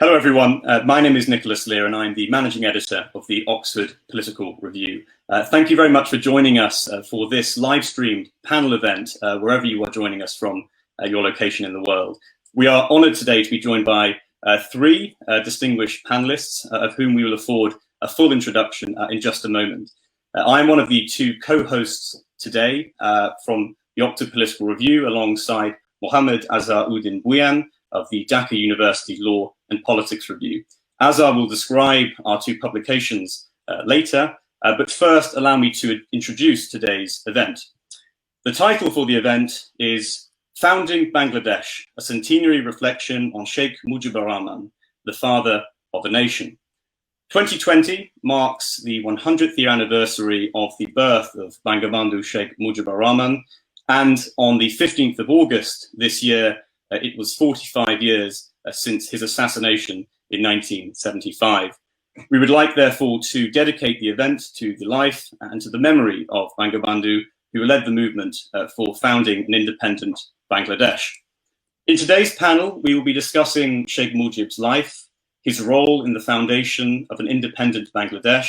Hello everyone, my name is Nicholas Leah and I'm the Managing Editor of the Oxford Political Review. Thank you very much for joining us for this live-streamed panel event, wherever you are joining us from your location in the world. We are honoured today to be joined by three distinguished panellists, of whom we will afford a full introduction in just a moment. I am one of the two co-hosts today from the Oxford Political Review alongside Mohammed Azhar Uddin Bhuiyan of the Dhaka University Law and Politics Review. Azhar will describe our two publications later, but first allow me to introduce today's event. The title for the event is Founding Bangladesh, a Centenary Reflection on Sheikh Mujibur Rahman, the Father of a Nation. 2020 marks the 100th year anniversary of the birth of Bangabandhu Sheikh Mujibur Rahman, and on the 15th of August this year, it was 45 years since his assassination in 1975. We would like, therefore, to dedicate the event to the life and to the memory of Bangabandhu, who led the movement for founding an independent Bangladesh. In today's panel, we will be discussing Sheikh Mujib's life, his role in the foundation of an independent Bangladesh,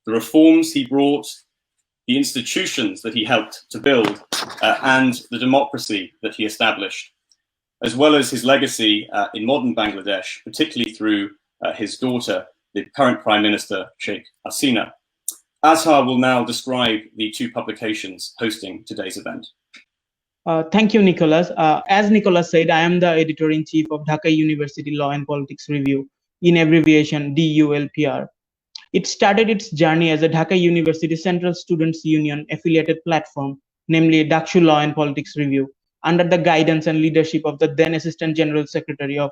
the reforms he brought, the institutions that he helped to build, and the democracy that he established, as well as his legacy in modern Bangladesh, particularly through his daughter, the current Prime Minister Sheikh Hasina. Azhar will now describe the two publications hosting today's event. Thank you, Nicholas. As Nicholas said, I am the Editor-in-Chief of Dhaka University Law and Politics Review, in abbreviation DULPR. It started its journey as a Dhaka University Central Students' Union affiliated platform, namely Dhaka Law and Politics Review, under the guidance and leadership of the then Assistant General Secretary of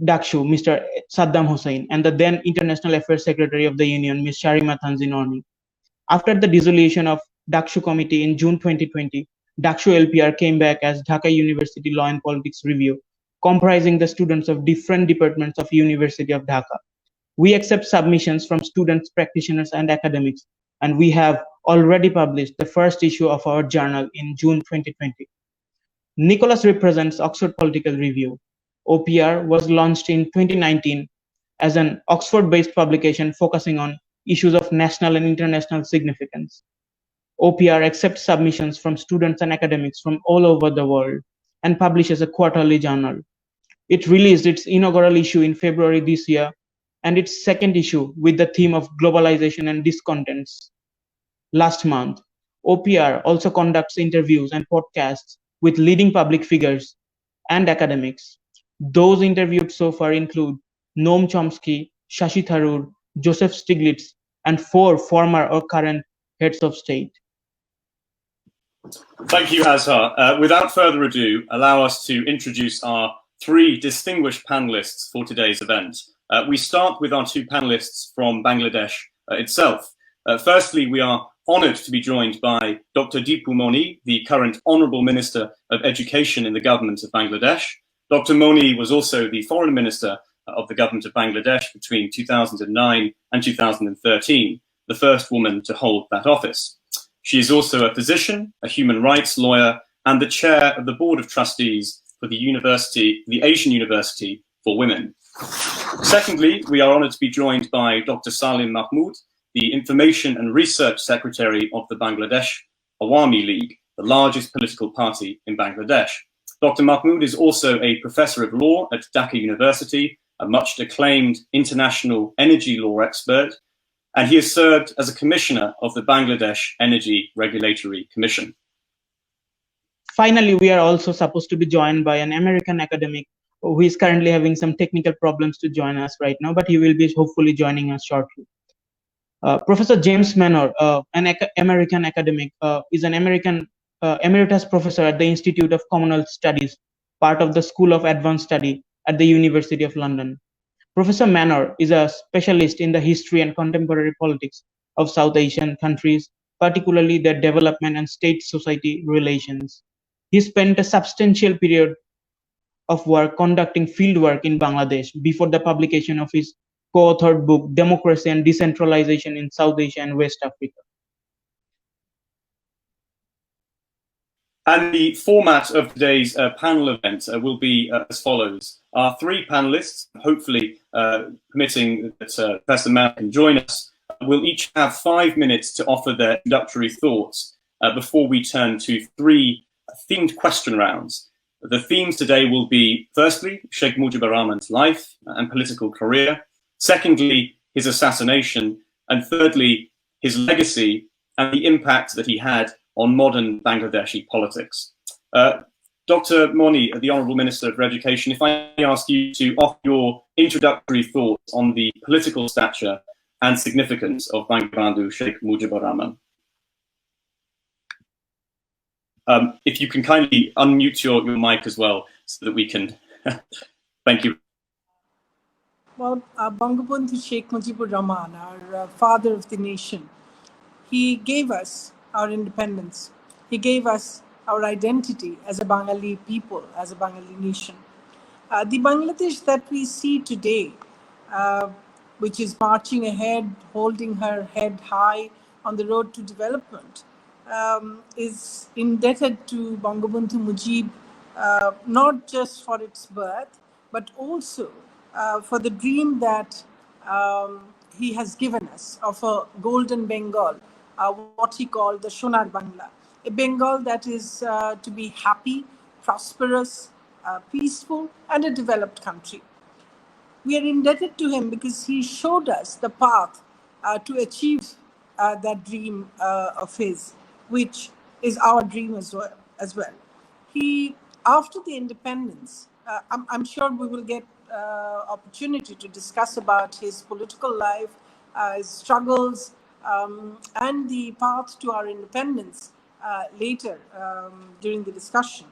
Dhaka, Mr. Saddam Hussein, and the then International Affairs Secretary of the Union, Ms. Sharima Tanzin. After the dissolution of Dhaka Committee in June 2020, Dhaka LPR came back as Dhaka University Law and Politics Review, comprising the students of different departments of University of Dhaka. We accept submissions from students, practitioners, and academics, and we have already published the first issue of our journal in June 2020. Nicholas represents Oxford Political Review. OPR was launched in 2019 as an Oxford-based publication focusing on issues of national and international significance. OPR accepts submissions from students and academics from all over the world and publishes a quarterly journal. It released its inaugural issue in February this year and its second issue with the theme of globalization and discontents last month. OPR also conducts interviews and podcasts with leading public figures and academics. Those interviewed so far include Noam Chomsky, Shashi Tharoor, Joseph Stiglitz, and 4 former or current heads of state. Thank you, Azhar. Without further ado, allow us to introduce our three distinguished panelists for today's event. We start with our two panelists from Bangladesh itself. Firstly, we are honoured to be joined by Dr. Dipu Moni, the current Honourable Minister of Education in the government of Bangladesh. Dr. Moni was also the Foreign Minister of the government of Bangladesh between 2009 and 2013, the first woman to hold that office. She is also a physician, a human rights lawyer, and the chair of the Board of Trustees for the Asian University for Women. Secondly, we are honoured to be joined by Dr. Salim Mahmud, the Information and Research Secretary of the Bangladeshi Awami League, the largest political party in Bangladesh. Dr. Mahmoud is also a Professor of Law at Dhaka University, a much acclaimed international energy law expert, and he has served as a Commissioner of the Bangladesh Energy Regulatory Commission. Finally, we are also supposed to be joined by an American academic who is currently having some technical problems to join us right now, but he will be hopefully joining us shortly. Professor James Manor, an American academic, is an Emeritus Professor at the Institute of Commonwealth Studies, part of the School of Advanced Study at the University of London. Professor Manor is a specialist in the history and contemporary politics of South Asian countries, particularly their development and state-society relations. He spent a substantial period of work conducting fieldwork in Bangladesh before the publication of his co-authored book, Democracy and Decentralization in South Asia and West Africa. And the format of today's panel event will be as follows. Our three panelists, hopefully permitting that Professor Manor can join us, will each have 5 minutes to offer their introductory thoughts before we turn to three themed question rounds. The themes today will be, firstly, Sheikh Mujibur Rahman's life and political career, secondly, his assassination, and thirdly, his legacy and the impact that he had on modern Bangladeshi politics. Dr. Moni, the Honourable Minister of Education, if I ask you to offer your introductory thoughts on the political stature and significance of Bangabandhu Sheikh Mujibur Rahman. If you can kindly unmute your mic as well so that we can, thank you. Well, Bangabandhu Sheikh Mujibur Rahman, our father of the nation, he gave us our independence. He gave us our identity as a Bengali people, as a Bengali nation. The Bangladesh that we see today, which is marching ahead, holding her head high on the road to development, is indebted to Bangabandhu Mujib, not just for its birth, but also for the dream that he has given us of a golden Bengal, what he called the Sonar Bangla, a Bengal that is to be happy, prosperous, peaceful, and a developed country. We are indebted to him because he showed us the path to achieve that dream of his, which is our dream as well. He, after the independence, I'm sure we will get opportunity to discuss about his political life, his struggles, and the path to our independence later during the discussion.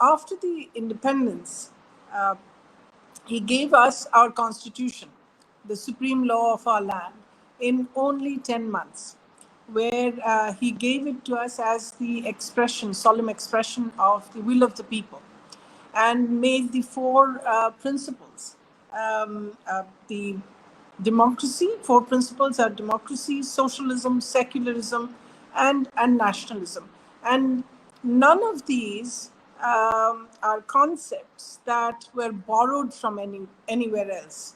After the independence, he gave us our constitution, the supreme law of our land, in only 10 months, where he gave it to us as the expression, solemn expression of the will of the people, and made the four principles. The democracy, four principles are democracy, socialism, secularism, and nationalism. And none of these are concepts that were borrowed from anywhere else.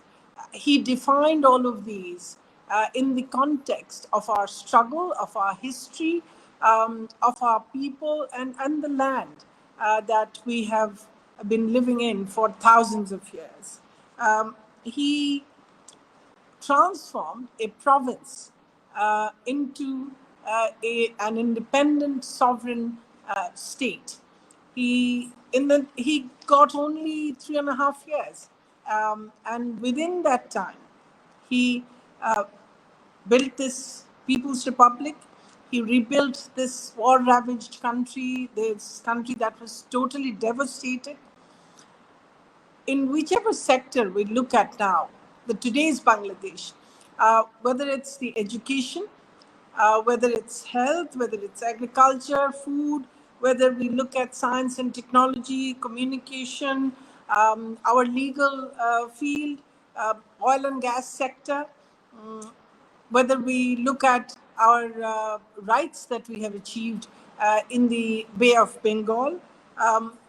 He defined all of these in the context of our struggle, of our history, of our people, and the land that we have been living in for thousands of years. He transformed a province into an independent sovereign state. He got only 3.5 years, and within that time, he built this People's Republic. He rebuilt this war-ravaged country, this country that was totally devastated. In whichever sector we look at now, today's Bangladesh, whether it's the education, whether it's health, whether it's agriculture, food, whether we look at science and technology, communication, our legal field, oil and gas sector, whether we look at our rights that we have achieved in the Bay of Bengal,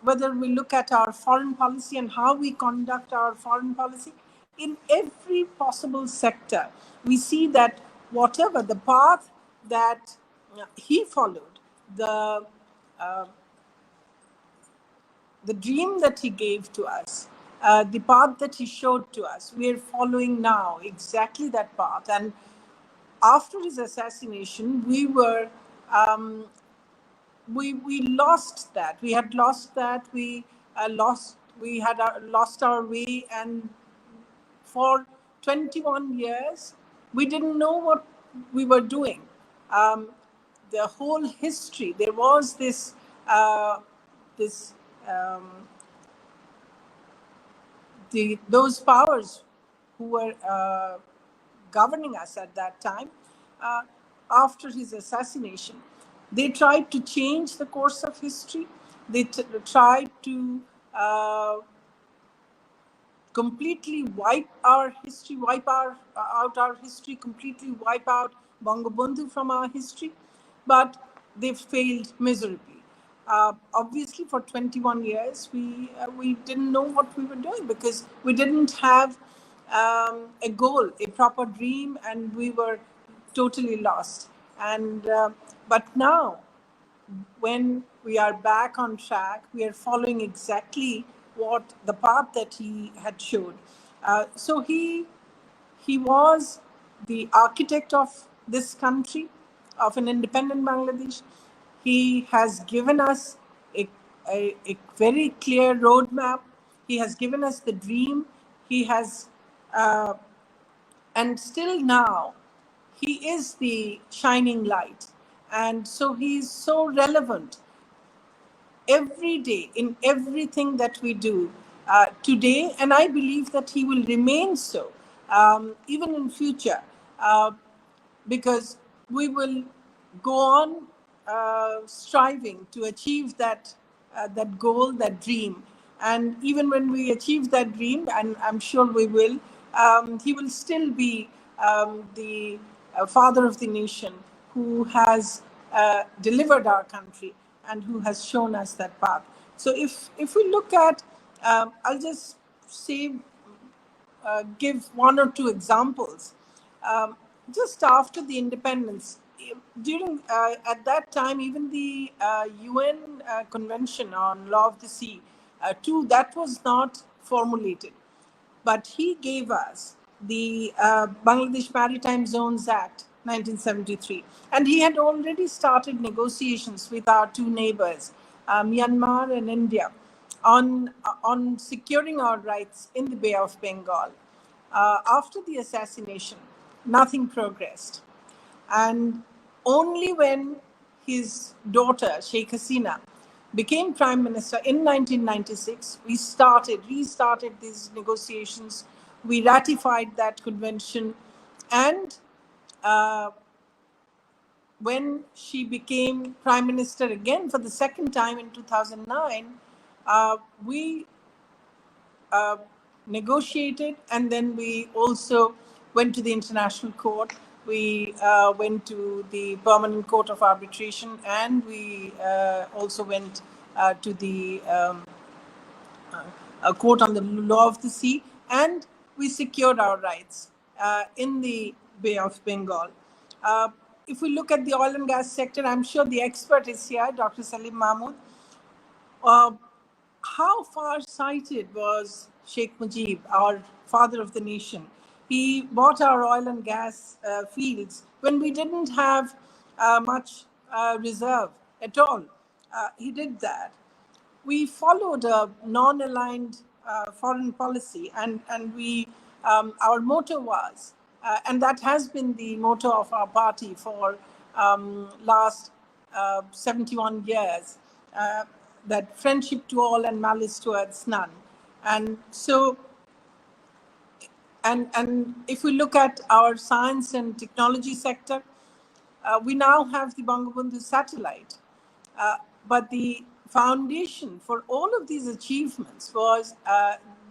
whether we look at our foreign policy and how we conduct our foreign policy, in every possible sector, we see that whatever the path that he followed, the dream that he gave to us, the path that he showed to us, we are following now exactly that path. And after his assassination, we were we lost that. We had lost that. We had lost our way, and for 21 years, we didn't know what we were doing. The whole history, there was those powers who were governing us at that time. After his assassination, they tried to change the course of history. They tried to completely wipe our history, out our history, completely wipe out Bangabandhu from our history, but they failed miserably. Obviously, for 21 years, we didn't know what we were doing because we didn't have a goal, a proper dream, and we were totally lost. And but now, when we are back on track, we are following exactly what the path that he had showed. So he was the architect of this country, of an independent Bangladesh. He has given us a very clear roadmap. He has given us the dream. He has, and still now, he is the shining light. And so he's so relevant every day in everything that we do today, and I believe that he will remain so even in future, because we will go on striving to achieve that that goal, that dream. And even when we achieve that dream, and I'm sure we will, he will still be the father of the nation who has delivered our country and who has shown us that path. So if we look at, I'll just say, give one or two examples. Just after the independence, during at that time, even the UN Convention on Law of the Sea, too, that was not formulated. But he gave us the Bangladesh Maritime Zones Act, 1973. And he had already started negotiations with our two neighbors, Myanmar and India, on securing our rights in the Bay of Bengal. After the assassination, nothing progressed. And only when his daughter, Sheikh Hasina, became Prime Minister in 1996, we restarted these negotiations. We ratified that convention. And when she became Prime Minister again for the second time in 2009, we negotiated, and then we also went to the International Court. We went to the Permanent Court of Arbitration, and we also went to the Court on the Law of the Sea, and we secured our rights in the Bay of Bengal. If we look at the oil and gas sector, I'm sure the expert is here, Dr. Salim Mahmud. How far-sighted was Sheikh Mujib, our father of the nation? He bought our oil and gas fields when we didn't have much reserve at all. He did that. We followed a non-aligned foreign policy, and we our motto was, and that has been the motto of our party for last 71 years, that friendship to all and malice towards none. And so, and if we look at our science and technology sector, we now have the Bangabandhu satellite. But the foundation for all of these achievements was,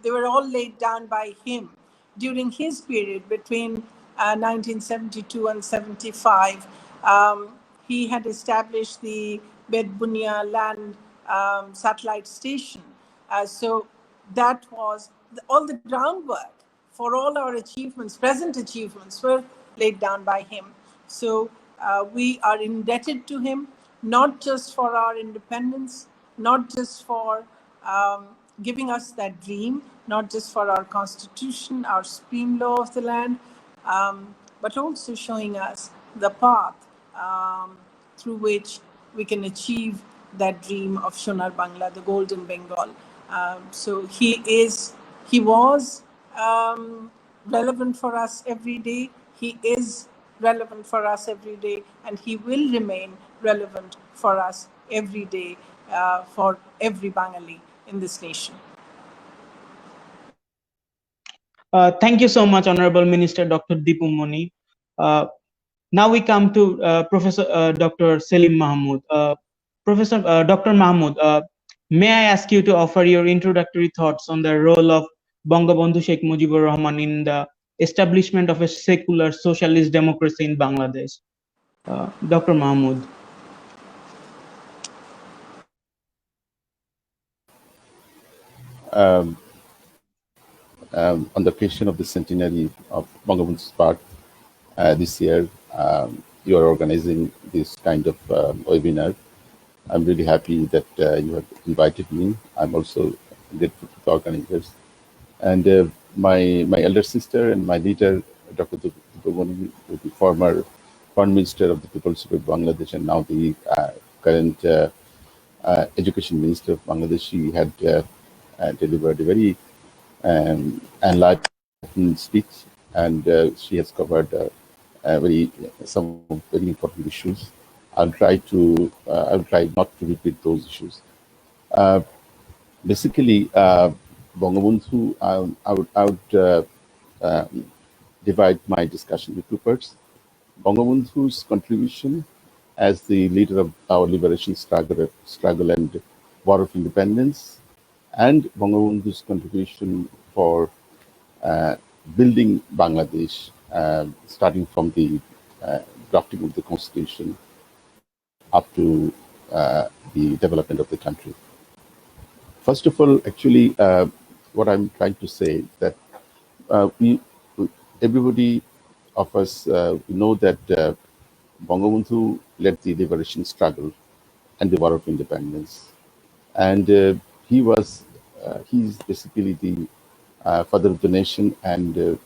they were all laid down by him during his period between 1972 and 75. He had established the Bhuiyan land satellite station. So that was all the groundwork for all our achievements, present achievements, were laid down by him. So we are indebted to him, not just for our independence, not just for giving us that dream, not just for our constitution, our supreme law of the land, but also showing us the path through which we can achieve that dream of Sonar Bangla, the golden Bengal. So he was relevant for us every day. He is relevant for us every day, and he will remain relevant for us every day, for every Bengali in this nation. Thank you so much, Honorable Minister Dr. Dipu Moni. Now we come to Professor Dr. Salim Mahmud. Professor Dr. Mahmud, may I ask you to offer your introductory thoughts on the role of Bangabandhu Sheikh Mujibur Rahman in the establishment of a secular socialist democracy in Bangladesh? Dr. Mahmud. um, on the occasion of the centenary of Bangabandhu's birth this year, you are organizing this kind of webinar. I'm really happy that you have invited me. I'm also grateful to the organizers. And my elder sister and my leader, Dr. Dipu Moni, the former Prime Minister of the People's Republic of Bangladesh and now the current Education Minister of Bangladesh, she had delivered a very enlightened speech, and she has covered some very important issues. I'll try not to repeat those issues. Basically, Bangabandhu, I would divide my discussion into two parts. Bangabandhu's contribution as the leader of our liberation struggle and war of independence, and Bangabandhu's contribution for building Bangladesh, starting from the drafting of the constitution up to the development of the country. First of all, actually, what I'm trying to say is that everybody of us know that Bangabandhu led the liberation struggle and the war of independence, and he's basically the father of the nation and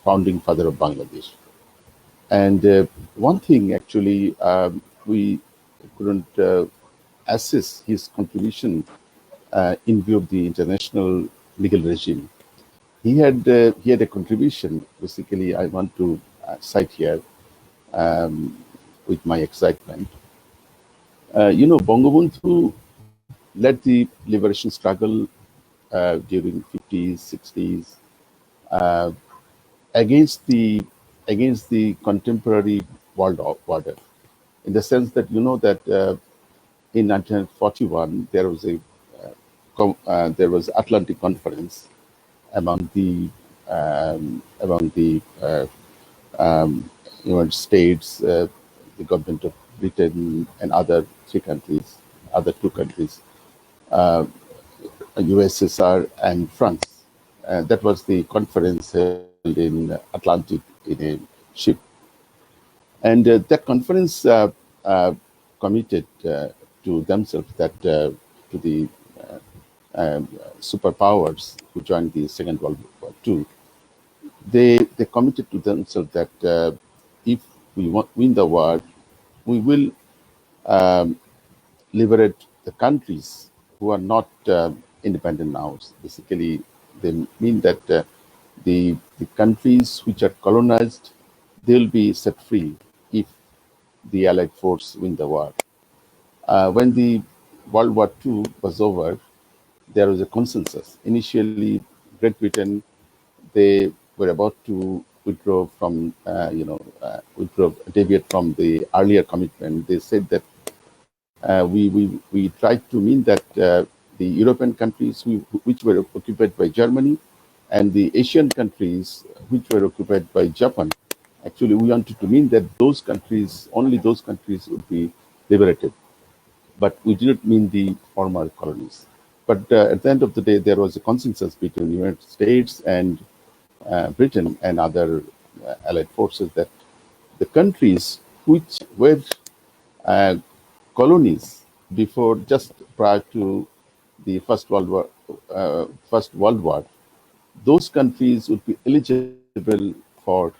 founding father of Bangladesh. And one thing actually we couldn't assess his contribution in view of the international legal regime. He had a contribution. Basically, I want to cite here with my excitement. Bangabandhu led the liberation struggle during 50s, 60s against the contemporary world order, in the sense that in 1941 there was Atlantic Conference among the United States, the government of Britain, and other two countries, USSR and France. That was the conference held in Atlantic in a ship. And that conference committed to themselves that to the superpowers who joined the Second World War II, they committed to themselves that if we win the war, we will liberate the countries who are not independent now. Basically, they mean that the countries which are colonized, they will be set free if the Allied force win the war. When the World War II was over, there was a consensus. Initially, Great Britain, they were about to withdraw from, deviate from the earlier commitment. They said that we tried to mean that the European countries which were occupied by Germany and the Asian countries which were occupied by Japan, actually we wanted to mean that those countries, only those countries would be liberated. But we didn't mean the former colonies. But at the end of the day, there was a consensus between the United States and Britain and other allied forces that the countries which were colonies before, just prior to the First World War, those countries would be eligible for,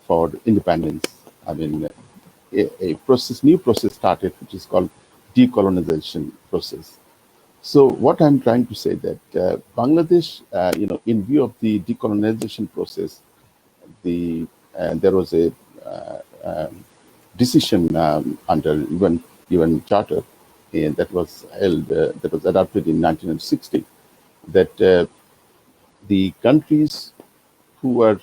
for independence. A new process started, which is called decolonization process. So what I'm trying to say that Bangladesh, in view of the decolonization process, there was a decision under UN Charter that was adopted in 1960, that the countries who are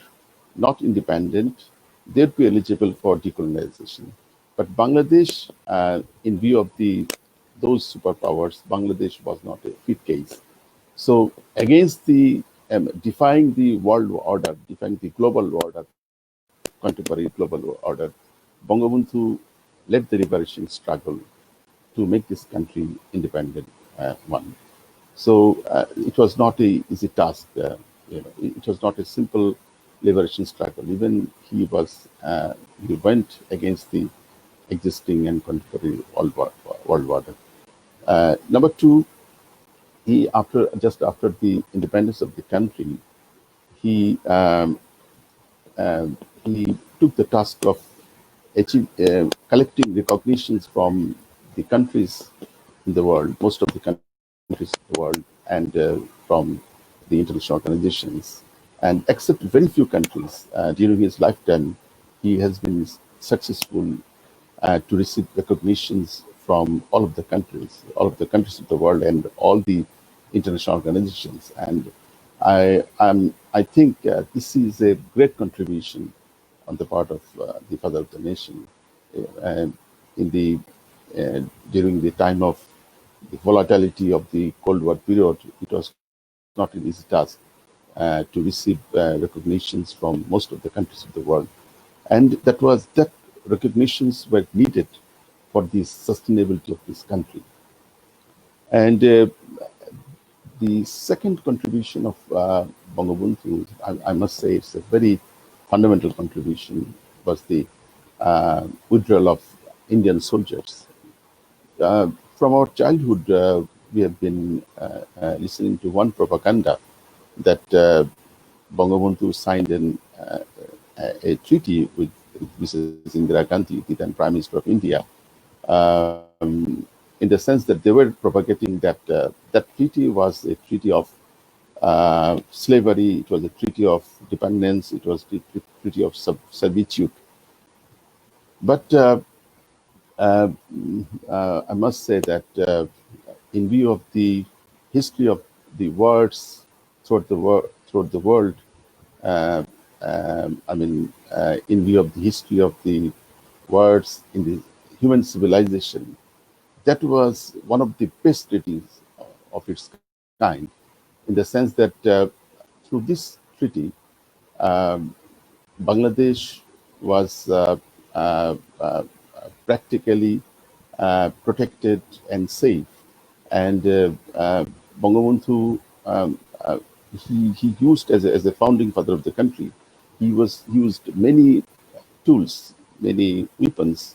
not independent, they'd be eligible for decolonization. But Bangladesh, in view of those superpowers, Bangladesh was not a fit case. So against the defying the world order, defying the global order, contemporary global order, Bangabandhu led the liberation struggle to make this country independent one. So it was not a easy task. It was not a simple liberation struggle. Even he went against the existing and contemporary world order. Number two, just after the independence of the country, he he took the task of collecting recognitions from the countries in the world, most of the countries in the world, and from the international organizations. And except very few countries during his lifetime, he has been successful to receive recognitions from all of the countries of the world, and all the international organizations. And I think this is a great contribution on the part of the father of the nation during the time of the volatility of the Cold War period. It was not an easy task to receive recognitions from most of the countries of the world, and that recognitions were needed for the sustainability of this country. And the second contribution of Bangabandhu, I must say, it's a very fundamental contribution, was the withdrawal of Indian soldiers. From our childhood, we have been listening to one propaganda that Bangabandhu signed a treaty with Mrs. Indira Gandhi, the then Prime Minister of India, in the sense that they were propagating that that treaty was a treaty of slavery, it was a treaty of dependence, it was a treaty of servitude. But I must say that in view of the history of the words throughout the world, in view of the history of the words in the human civilization, that was one of the best treaties of its kind, in the sense that through this treaty, Bangladesh was practically protected and safe. And Bangabandhu, he used as a founding father of the country, he used many tools, many weapons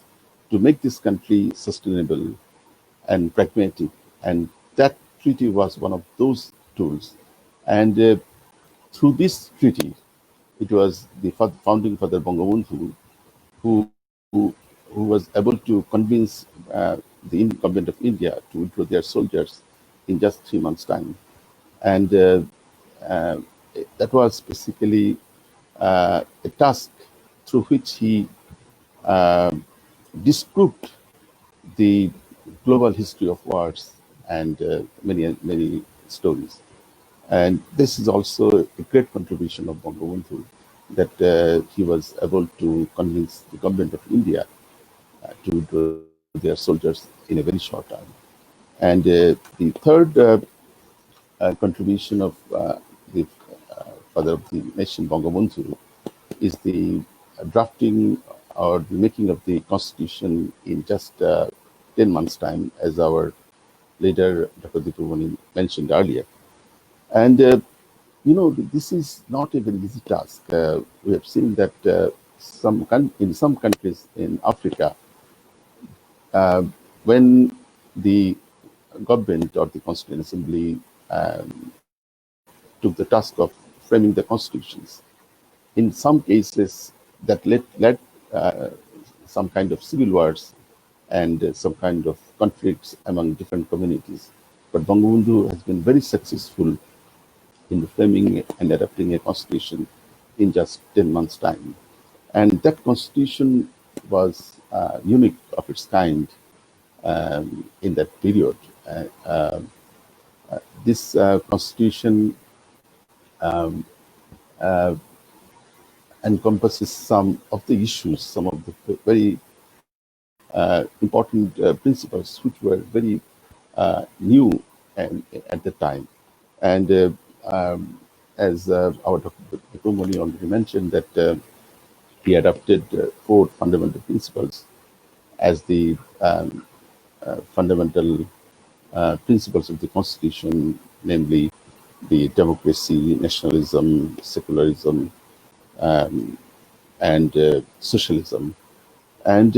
to make this country sustainable and pragmatic. And that treaty was one of those tools. And through this treaty, it was the founding father Bangabandhu who was able to convince the government of India to withdraw their soldiers in just 3 months' time. And that was basically a task through which he disproved the global history of wars and many stories. And this is also a great contribution of Bangabandhu, that he was able to convince the government of India to withdraw their soldiers in a very short time. And the third contribution of the father of the nation, Bangabandhu, is the drafting or the making of the constitution in just 10 months' time, as our leader, Dr. Dipu Moni, mentioned earlier. And this is not a very easy task. We have seen that in some countries in Africa, when the government or the Constituent Assembly took the task of framing the constitutions, in some cases that led some kind of civil wars and some kind of conflicts among different communities. But Bangabandhu has been very successful in framing and adopting a constitution in just 10 months' time. And that constitution was unique of its kind in that period. This constitution encompasses some of the issues, some of the very important principles which were very new at the time. And as our Dr. Dipu Moni already mentioned, that he adopted 4 fundamental principles as the fundamental principles of the Constitution namely the democracy, nationalism, secularism, and socialism. And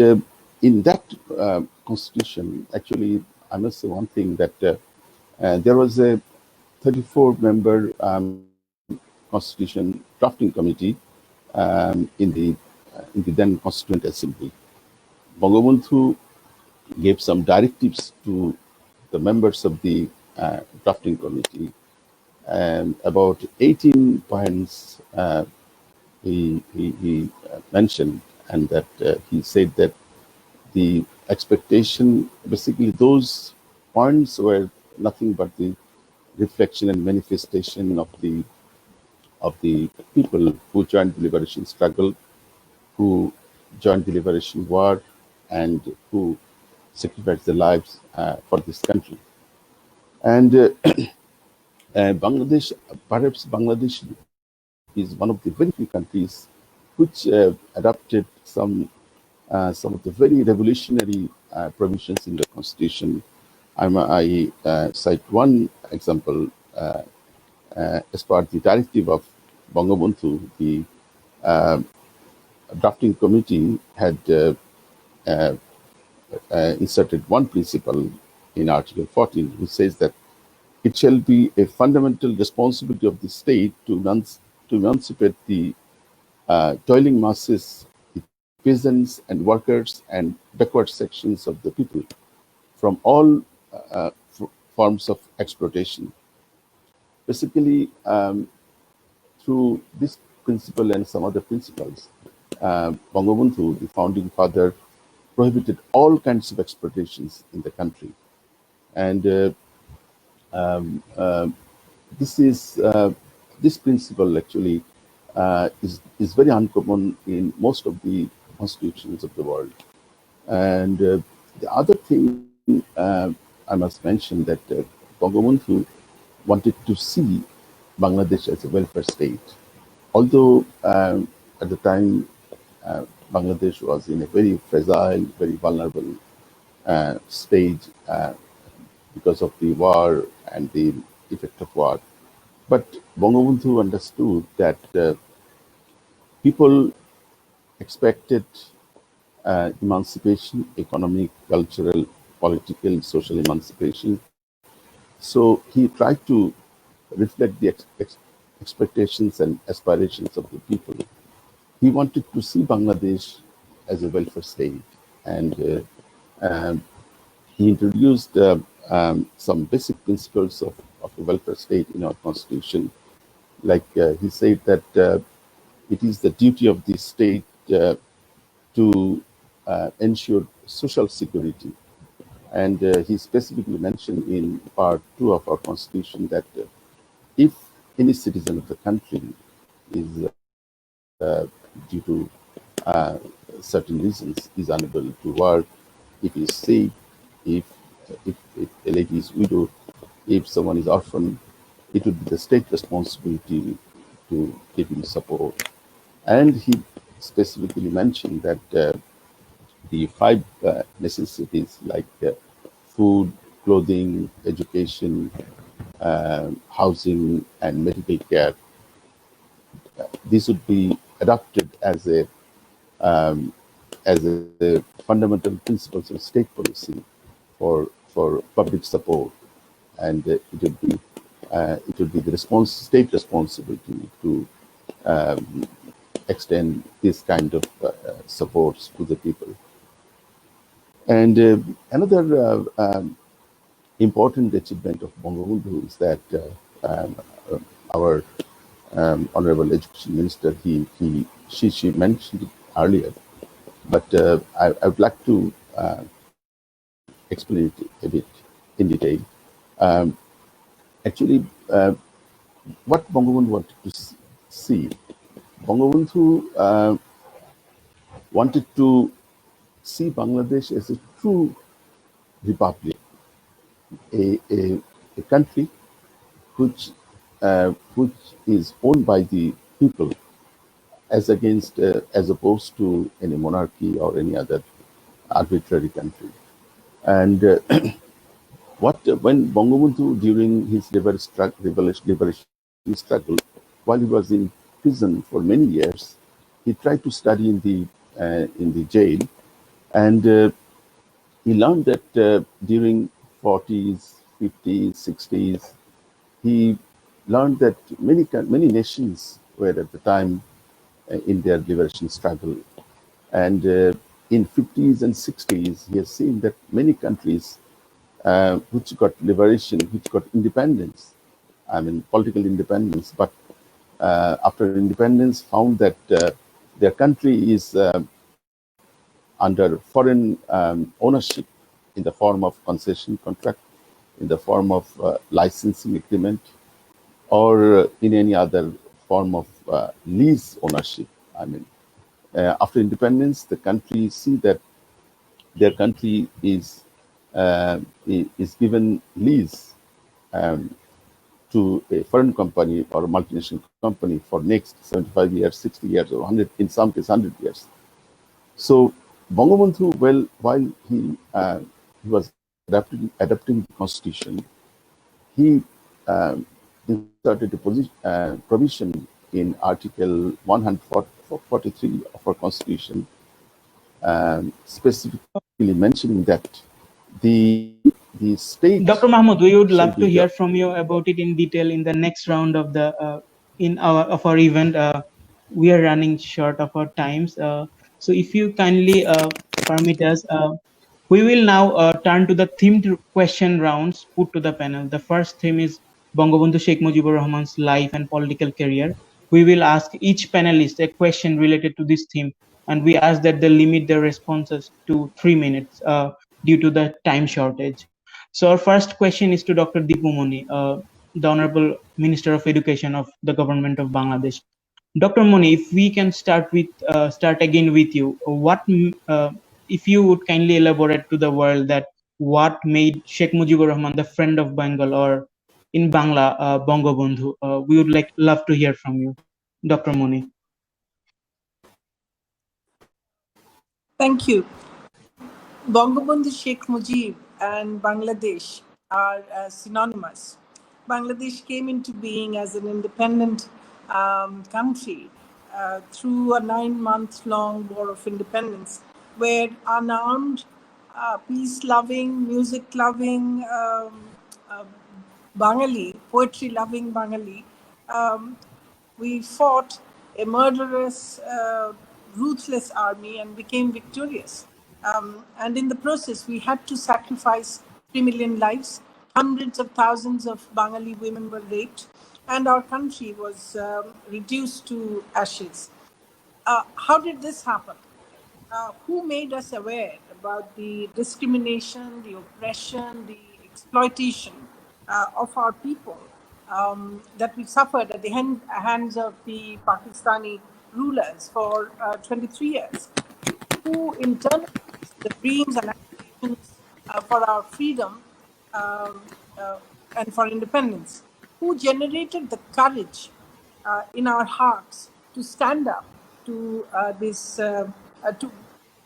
in that constitution, actually, I must say one thing, that there was a 34-member constitution drafting committee in the then Constituent Assembly. Bangabandhu gave some directives to the members of the drafting committee, and about 18 points he mentioned, and that he said that the expectation, basically those points were nothing but the reflection and manifestation of the people who joined the liberation struggle, who joined the liberation war, and who sacrificed their lives for this country. And Bangladesh, perhaps Bangladesh is one of the very few countries which adopted some of the very revolutionary provisions in the constitution. I cite one example. As part of the directive of Bangabandhu, the drafting committee had inserted one principle in Article 14, which says that it shall be a fundamental responsibility of the state to emancipate the toiling masses, the peasants and workers and backward sections of the people from all forms of exploitation. Basically, through this principle and some other principles, Bangabandhu, the founding father, prohibited all kinds of exploitations in the country. And this principle actually is very uncommon in most of the constitutions of the world. And the other thing I must mention, that Bangabandhu wanted to see Bangladesh as a welfare state. Although at the time Bangladesh was in a very fragile, very vulnerable stage because of the war and the effect of war. But Bangabandhu understood that people expected emancipation, economic, cultural, political, social emancipation. So he tried to reflect the expectations and aspirations of the people. He wanted to see Bangladesh as a welfare state, and he introduced some basic principles of a welfare state in our constitution. Like he said that it is the duty of the state to ensure social security. And he specifically mentioned in part 2 of our constitution that if any citizen of the country is due to certain reasons is unable to work, if he is sick, if a lady is widowed, if someone is orphan, it would be the state responsibility to give him support. And he specifically mentioned that the 5 necessities like food, clothing, education, housing, and medical care, these would be adopted as a fundamental principles of state policy for public support, and it would be the state responsibility to extend this kind of supports to the people. And another important achievement of Bangabandhu is that our Honourable Education Minister, she mentioned it earlier, but I would like to explain it a bit in detail. Actually, what Bangabandhu wanted to see, Bangabandhu wanted to see Bangladesh as a true republic, a country which is owned by the people, as opposed to any monarchy or any other arbitrary country. And when Bangabandhu, during his liberation struggle, while he was in prison for many years, he tried to study in the jail, and he learned that during 40s, 50s, 60s, he learned that many nations were at the time in their liberation struggle. And in 50s and 60s, he has seen that many countries which got liberation, which got independence, I mean political independence, but after independence found that their country is under foreign ownership in the form of concession contract, in the form of licensing agreement, or in any other form of lease ownership. I mean, after independence, the country see that their country is given lease to a foreign company or a multinational company for next 75 years, 60 years, or 100, in some cases 100 years. So Bangabandhu, well, while he was adapting the constitution, he inserted a provision in Article 143 of our constitution, specifically mentioning that the state. Dr. Mahmoud, we would love to be hear from you about it in detail in the next round of the of our event. We are running short of our times, so if you kindly permit us, we will now turn to the themed question rounds put to the panel. The first theme is Bangabandhu Sheikh Mujibur Rahman's life and political career. We will ask each panelist a question related to this theme, and we ask that they limit their responses to 3 minutes due to the time shortage. So our first question is to Dr. Dipu Moni, the Honourable Minister of Education of the Government of Bangladesh. Dr. Moni, if we can start again with you, if you would kindly elaborate to the world that what made Sheikh Mujibur Rahman the friend of Bengal, or in Bangla, Bangabandhu? We would love to hear from you, Dr. Moni. Thank you. Bangabandhu Sheikh Mujib and Bangladesh are synonymous. Bangladesh came into being as an independent country through a 9-month-long war of independence, where unarmed, peace-loving, music-loving Bengali, poetry-loving Bengali, we fought a murderous, ruthless army and became victorious. And in the process, we had to sacrifice 3 million lives. Hundreds of thousands of Bengali women were raped, and our country was reduced to ashes. How did this happen? Who made us aware about the discrimination, the oppression, the exploitation of our people that we suffered at the hands of the Pakistani rulers for 23 years? Who internalized the dreams and aspirations for our freedom and for independence? Who generated the courage in our hearts to stand up to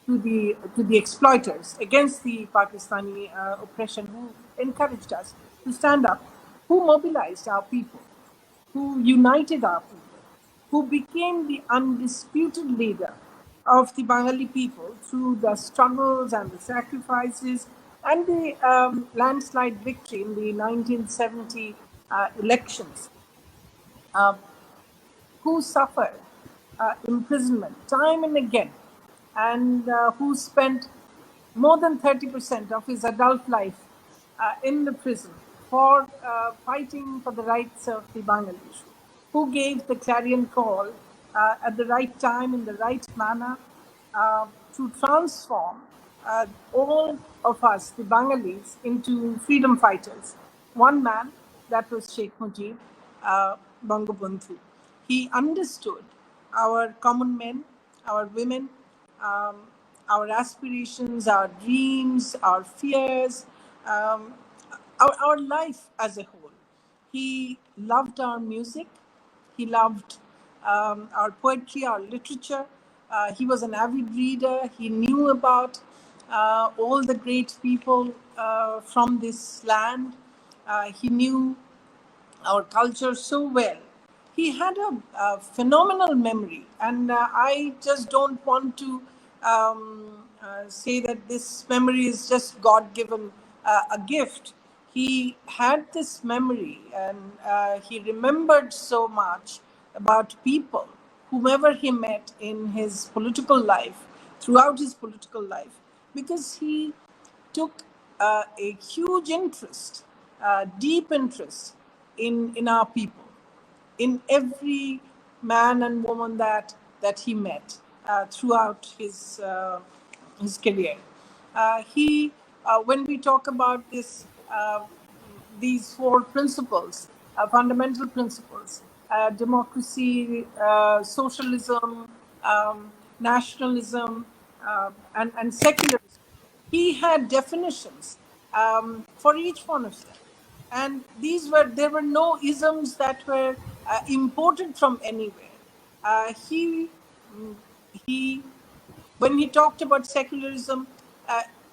the exploiters against the Pakistani oppression? Who encouraged us to stand up? Who mobilized our people? Who united our people? Who became the undisputed leader of the Bengali people through the struggles and the sacrifices and the landslide victory in the 1970 elections? Who suffered imprisonment time and again, and who spent more than 30% of his adult life in the prison for fighting for the rights of the Bangladesh, who gave the clarion call at the right time, in the right manner, to transform all of us, the Bengalis, into freedom fighters. One man, that was Sheikh Mujib, Bangabandhu. He understood our common men, our women, our aspirations, our dreams, our fears, our life as a whole. He loved our music. He loved our poetry, our literature. He was an avid reader. He knew about all the great people from this land. He knew our culture so well. He had a phenomenal memory, and I just don't want to say that this memory is just God-given a gift. He had this memory, and he remembered so much about people, whomever he met in his political life, throughout his political life, because he took a huge interest, deep interest in our people, in every man and woman that he met throughout his career. When we talk about these four principles, fundamental principles: democracy, socialism, nationalism, and secularism. He had definitions for each one of them, and there were no isms that were imported from anywhere. When he talked about secularism,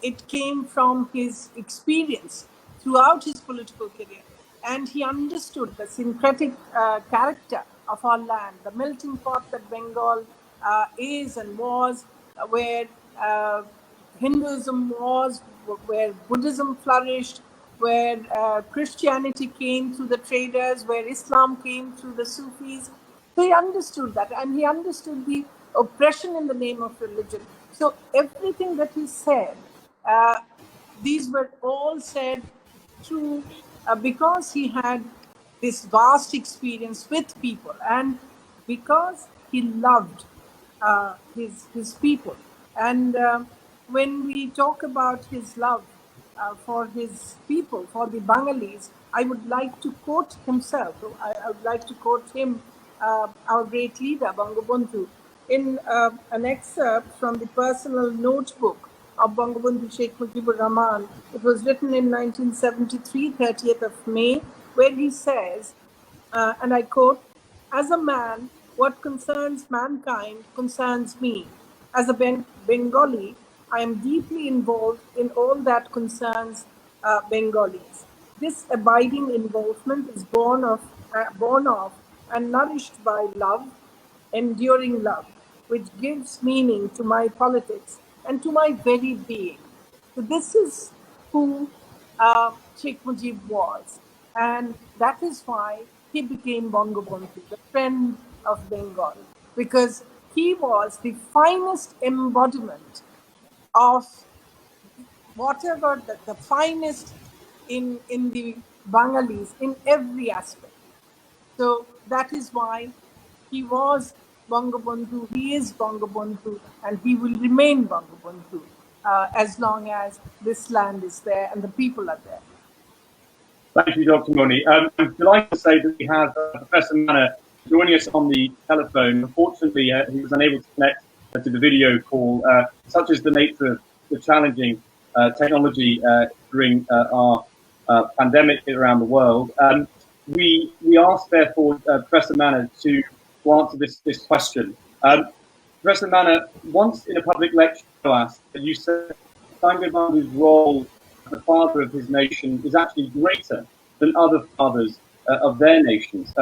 it came from his experience throughout his political career, and he understood the syncretic character of our land, the melting pot that Bengal is and was, where Hinduism was, where Buddhism flourished, where Christianity came through the traders, where Islam came through the Sufis. So he understood that, and he understood the oppression in the name of religion. So everything that he said, these were all said through because he had this vast experience with people, and because he loved his people. And when we talk about his love for his people, for the Bengalis, I would like to quote himself. I would like to quote him, our great leader, Bangabandhu, in an excerpt from the personal notebook of Bangabandhu Sheikh Mujibur Rahman. It was written in 1973, 30th of May, where he says, and I quote, "As a man, what concerns mankind concerns me. As a Bengali, I am deeply involved in all that concerns Bengalis. This abiding involvement is born of and nourished by love, enduring love, which gives meaning to my politics and to my very being." So this is who Sheikh Mujib was, and that is why he became Bangabandhu, the friend of Bengal, because he was the finest embodiment of whatever the finest in the Bengalis in every aspect. So that is why he was Bangabandhu, he is Bangabandhu, and he will remain Bangabandhu as long as this land is there and the people are there. Thank you, Dr. Moni. I'm delighted to say that we have Professor Manor joining us on the telephone. Unfortunately, he was unable to connect to the video call. Such is the nature of the challenging technology during our pandemic around the world. We asked, therefore, Professor Manor to answer this question. Professor Manor, once in a public lecture class, you said Bangabandhu's role as the father of his nation is actually greater than other fathers of their nations.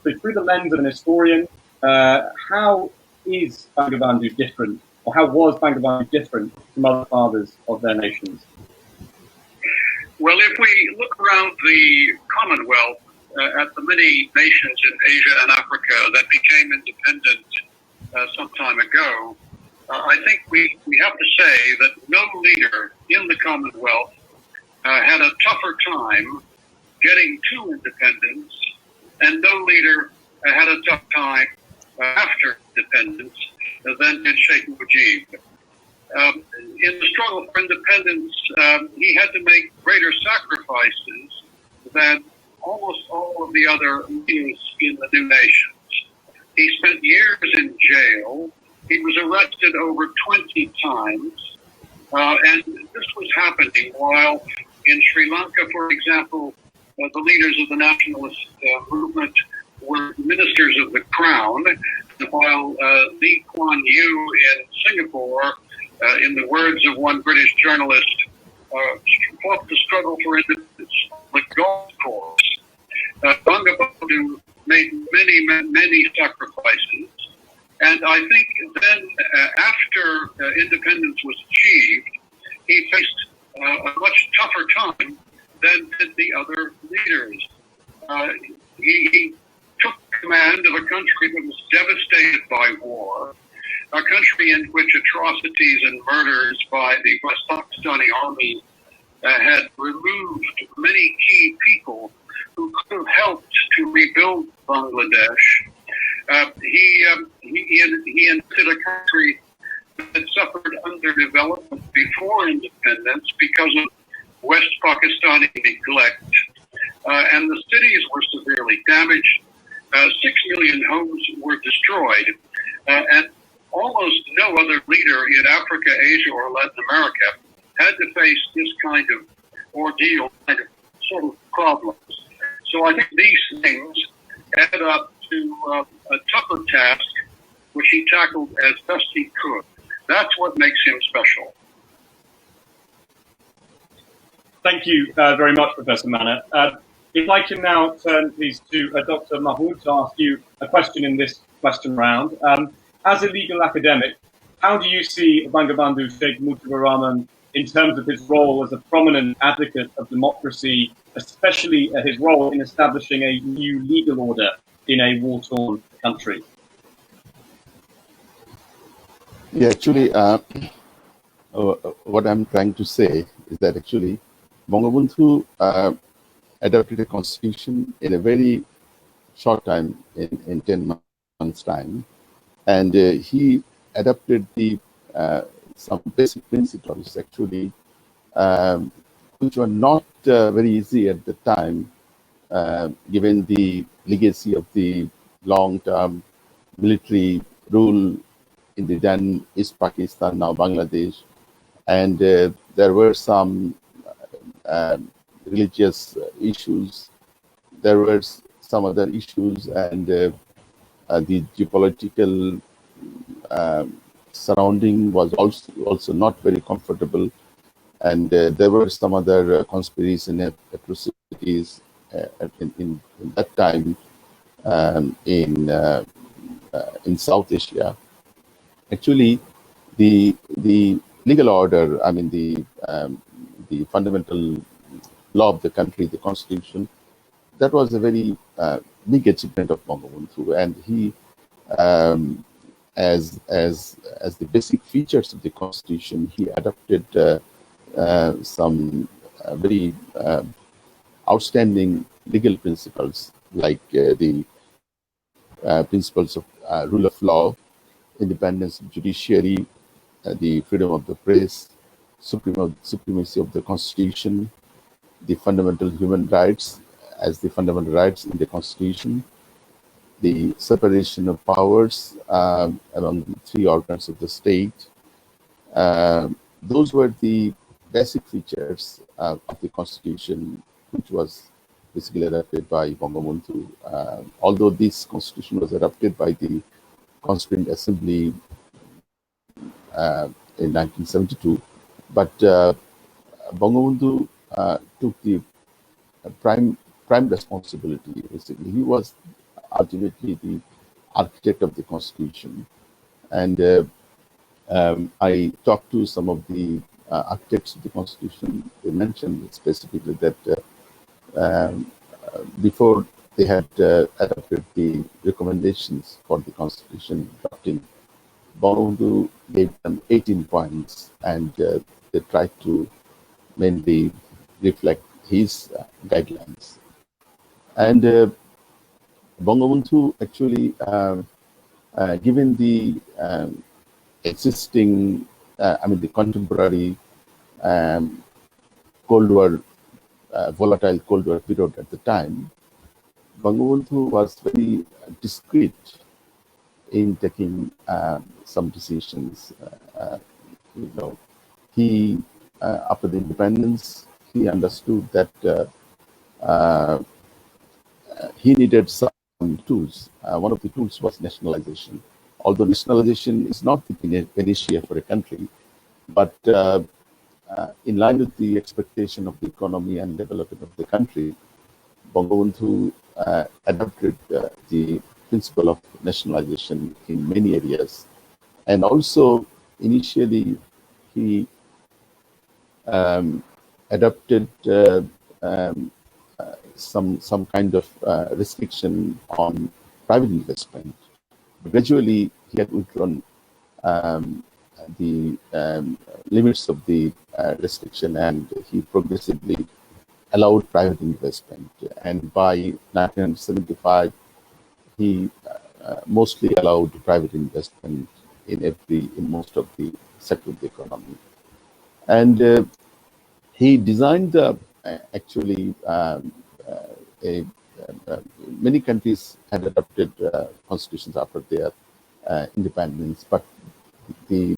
So through the lens of an historian, how is Bangabandhu different, or how was Bangabandhu different from other fathers of their nations? Well, if we look around the Commonwealth at the many nations in Asia and Africa that became independent some time ago, I think we have to say that no leader in the Commonwealth had a tougher time getting to independence, and no leader had a tough time after independence than did Sheikh Mujib. In the struggle for independence, he had to make greater sacrifices than almost all of the other leaders in the new nations. He spent years in jail. He was arrested over 20 times. And this was happening while in Sri Lanka, for example, the leaders of the nationalist movement were ministers of the crown, while Lee Kuan Yew in Singapore in the words of one British journalist, fought the struggle for independence on the golf course. Bangabandhu made many sacrifices, and I think then after independence was achieved, he faced a much tougher time than did the other leaders. He took command of a country that was devastated by war, a country in which atrocities and murders by the West Pakistani army had removed many key people who could have helped to rebuild Bangladesh. He entered a country that suffered underdevelopment before independence because of West Pakistani neglect, and the cities were severely damaged. 6 million homes were destroyed, and almost no other leader in Africa, Asia, or Latin America had to face this kind of ordeal, kind of sort of problems. So I think these things add up to a tougher task, which he tackled as best he could. That's what makes him special. Thank you very much, Professor Manor. If I can now turn, please, to Dr. Mahmoud to ask you a question in this question round. As a legal academic, how do you see Bangabandhu Sheikh Mujibur Rahman in terms of his role as a prominent advocate of democracy, especially his role in establishing a new legal order in a war-torn country? Yeah, actually, what I'm trying to say is that actually Bangabandhu adopted a constitution in a very short time, in 10 months' time, and he adopted the some basic principles actually, which were not very easy at the time, given the legacy of the long-term military rule in the then East Pakistan, now Bangladesh, and there were some religious issues. There were some other issues, and the geopolitical surrounding was also not very comfortable, and there were some other conspiracies and atrocities in that time in South Asia. Actually, the legal order, I mean the fundamental law of the country, the constitution, that was a very big achievement of Bangabandhu, and he, as the basic features of the constitution, he adopted some very outstanding legal principles, like the principles of rule of law, independence of judiciary, the freedom of the press, supremacy of the constitution, the fundamental human rights as the fundamental rights in the constitution, the separation of powers among the three organs of the state. Those were the basic features of the constitution, which was basically adopted by Bangabandhu. Although this constitution was adopted by the Constituent Assembly in 1972, but Bangabandhu took the prime responsibility. Basically, he was ultimately the architect of the constitution, and I talked to some of the architects of the constitution. They mentioned specifically that before they had adopted the recommendations for the constitution drafting, Bangabandhu gave them 18 points, and they tried to mainly reflect his guidelines. And Bangabandhu actually, given the existing, the contemporary Cold War, volatile Cold War period at the time, Bangabandhu was very discreet in taking some decisions. He, after the independence, he understood that he needed some tools. One of the tools was nationalization. Although nationalization is not the panacea for a country, But in line with the expectation of the economy and development of the country, Bangabandhu adopted the principle of nationalization in many areas. And also, initially, he adopted some kind of restriction on private investment. Gradually, he had withdrawn the limits of the restriction, and he progressively allowed private investment. And by 1975, he mostly allowed private investment in most of the sector of the economy. And he designed actually many countries had adopted constitutions after their independence, but the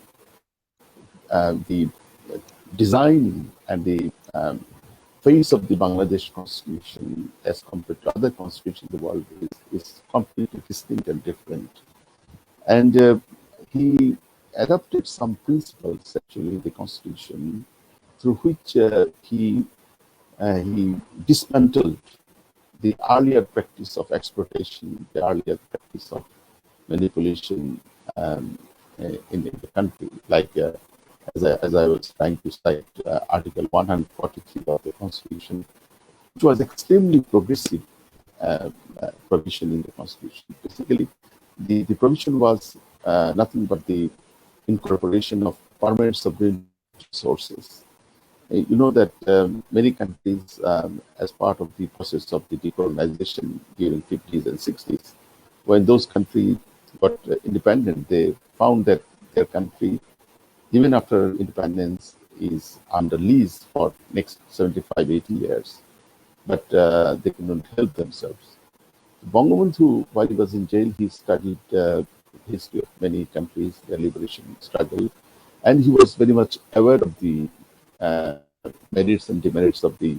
design and the face of the Bangladesh constitution as compared to other constitutions in the world is completely distinct and different. And he adopted some principles actually in the constitution through which he dismantled the earlier practice of exploitation, the earlier practice of manipulation in the country. Like as I was trying to cite Article 143 of the Constitution, which was extremely progressive provision in the Constitution. Basically, the provision was nothing but the incorporation of permanent sovereign resources. You know that many countries, as part of the process of the decolonization during 50s and 60s, when those countries got independent, they found that their country, even after independence, is under lease for next 75, 80 years, but they cannot help themselves. Bangabandhu, while he was in jail, he studied history of many countries, their liberation struggle, and he was very much aware of the merits and demerits of the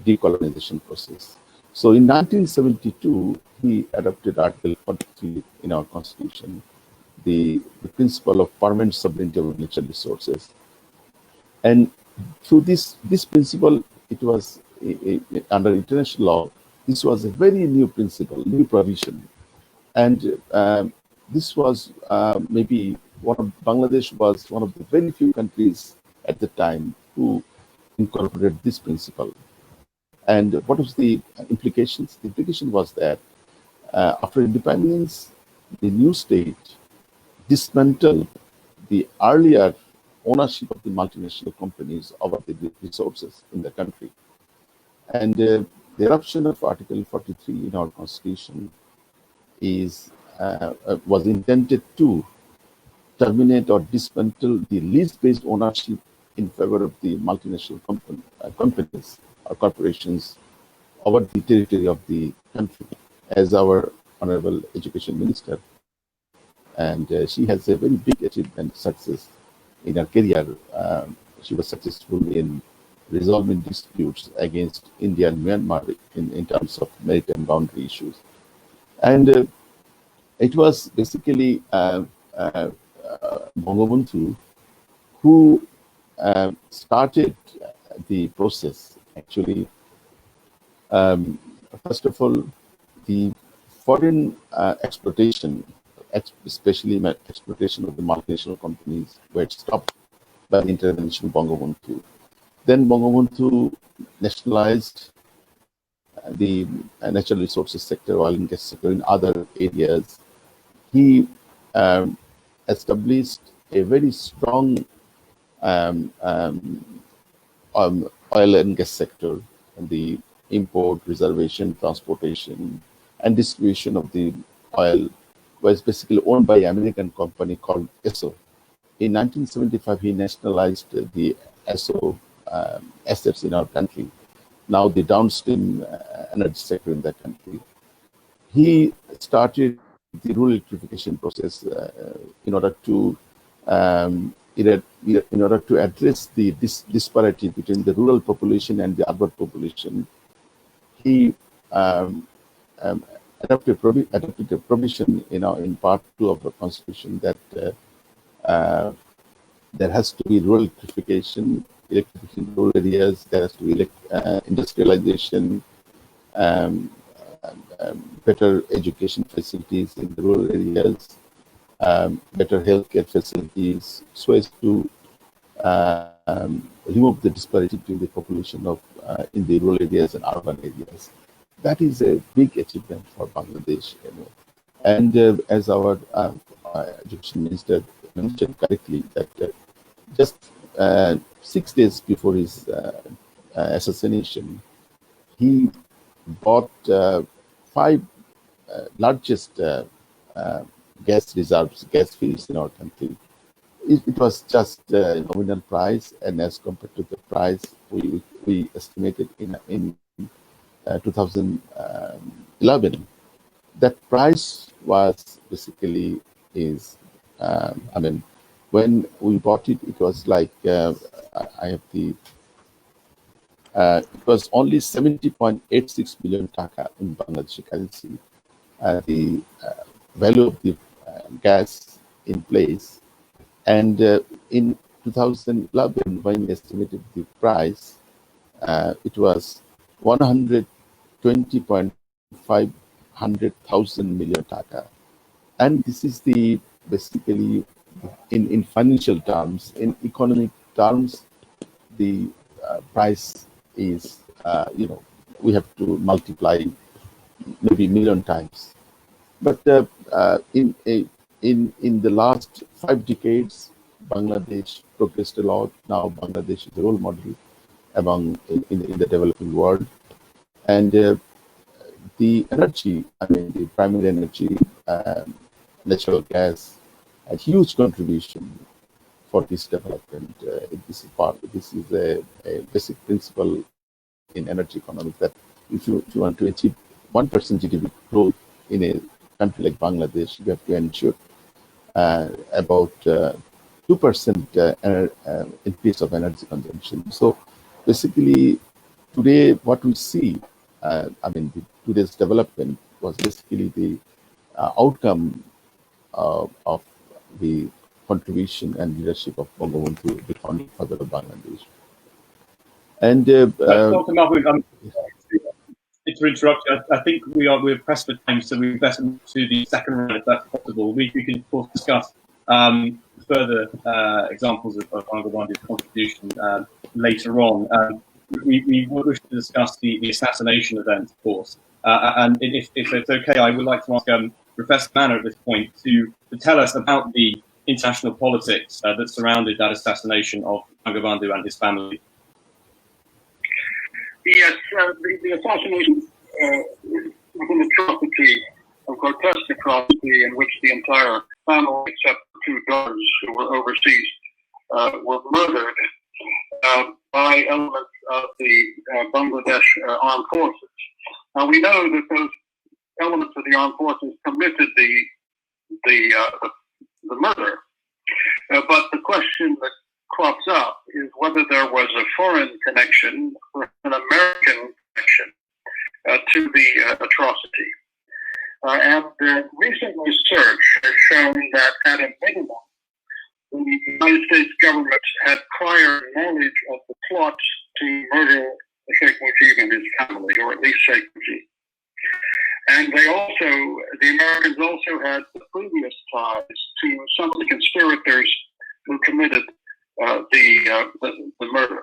decolonization process. So in 1972, he adopted Article 43 in our Constitution, the principle of permanent sovereignty over natural resources. And through this principle, it was under international law, this was a very new principle, new provision. And this was maybe Bangladesh was one of the very few countries at the time who incorporated this principle. And what was the implications? The implication was that after independence, the new state dismantled the earlier ownership of the multinational companies over the resources in the country. And the eruption of Article 43 in our Constitution was intended to terminate or dismantle the lease-based ownership in favor of the multinational companies or corporations over the territory of the country. As our Honourable Education Minister, and she has a very big achievement, success in her career. She was successful in resolving disputes against India and Myanmar in terms of maritime boundary issues. And it was basically Bangabandhu who started the process. Actually, first of all, the foreign exploitation, especially exploitation of the multinational companies, were stopped by the intervention of Bangabandhu. Then Bangabandhu nationalized the natural resources sector, oil and gas sector in other areas. He established a very strong oil and gas sector, and the import, reservation, transportation, and distribution of the oil was basically owned by an American company called ESSO. In 1975, he nationalized the ESSO assets in our country, now the downstream energy sector in that country. He started the rural electrification process in order to address the disparity between the rural population and the urban population. He adopted a provision in Part 2 of the Constitution that there has to be rural electrification in rural areas. There has to be industrialization, better education facilities in the rural areas, better healthcare facilities, so as to remove the disparity between the population of in the rural areas and urban areas. That is a big achievement for Bangladesh. And as our education minister mentioned correctly, that just 6 days before his assassination, he bought 5 largest gas reserves, gas fields in our country. It was just a nominal price, and as compared to the price we estimated in 2011, that price was basically when we bought it, it was like I have the it was only 70.86 billion taka in Bangladeshi currency. The value of the gas in place, and in 2011, when we estimated the price, it was 120,500,000 million taka, and this is the basically in financial terms, in economic terms, the price is we have to multiply maybe million times. But in the last 5 decades, Bangladesh progressed a lot. Now Bangladesh is a role model among in the developing world, and the energy, the primary energy, natural gas, a huge contribution for this development. This is a basic principle in energy economics, that if you want to achieve 1% GDP growth in a country like Bangladesh, you have to ensure about 2% increase of energy consumption. So basically, today what we see, today's development was basically the outcome of the contribution and leadership of Bangabandhu, the founding father of Bangladesh. And Dr. Mahmoud, to interrupt you, I think we're pressed for time, so we best move to the second round if that's possible. We can of course discuss further examples of Bangabandhu's contribution later on. We wish to discuss the assassination event, of course, and if it's okay, I would like to ask Professor Manor at this point to tell us about the international politics that surrounded that assassination of Bangabandhu and his family. Yes, the assassination was an atrocity, a grotesque atrocity, in which the entire family, except 2 daughters who were overseas, were murdered by elements of the Bangladesh armed forces. Now we know that those elements of the armed forces committed the murder, but the question that crops up is whether there was a foreign connection or an American connection to the atrocity. And recent research has shown that at a minimum, the United States government had prior knowledge of the plot to murder Sheikh Mujib and his family, or at least Sheikh Mujib. And the Americans also had previous ties to some of the conspirators who committed the murder.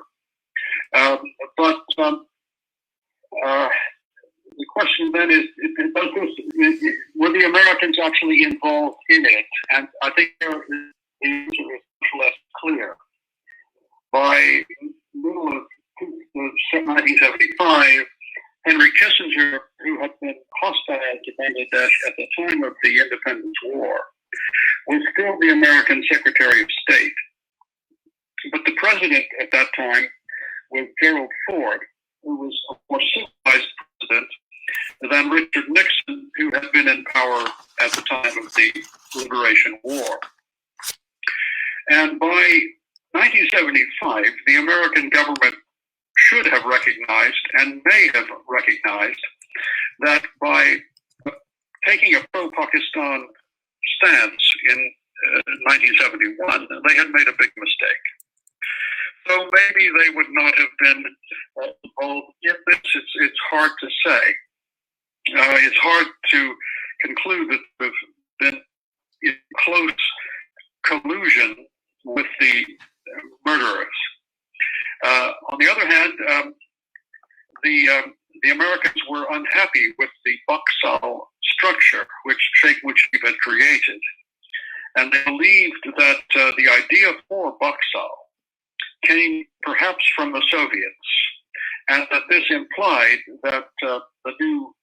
But the question then is, were the Americans actually involved in it? And I think the answer is much less clear. By middle of 1975, Henry Kissinger, who had been hostile to Bangladesh at the time of the Independence War, was still the American Secretary of State. But the president at that time was Gerald Ford, who was a more civilized president than Richard Nixon, who had been in power at the time of the Liberation War. And by 1975, the American government should have recognized, and may have recognized, that by taking a pro-Pakistan stance in 1971, they had made a big mistake. So maybe they would not have been involved in this. It's hard to say. It's hard to conclude that they've been in close collusion with the murderers. On the other hand, the Americans were unhappy with the Bhaksal structure which Sheikh Mujib had created, and they believed that the idea for Bhaksal came perhaps from the Soviets, and that this implied that the new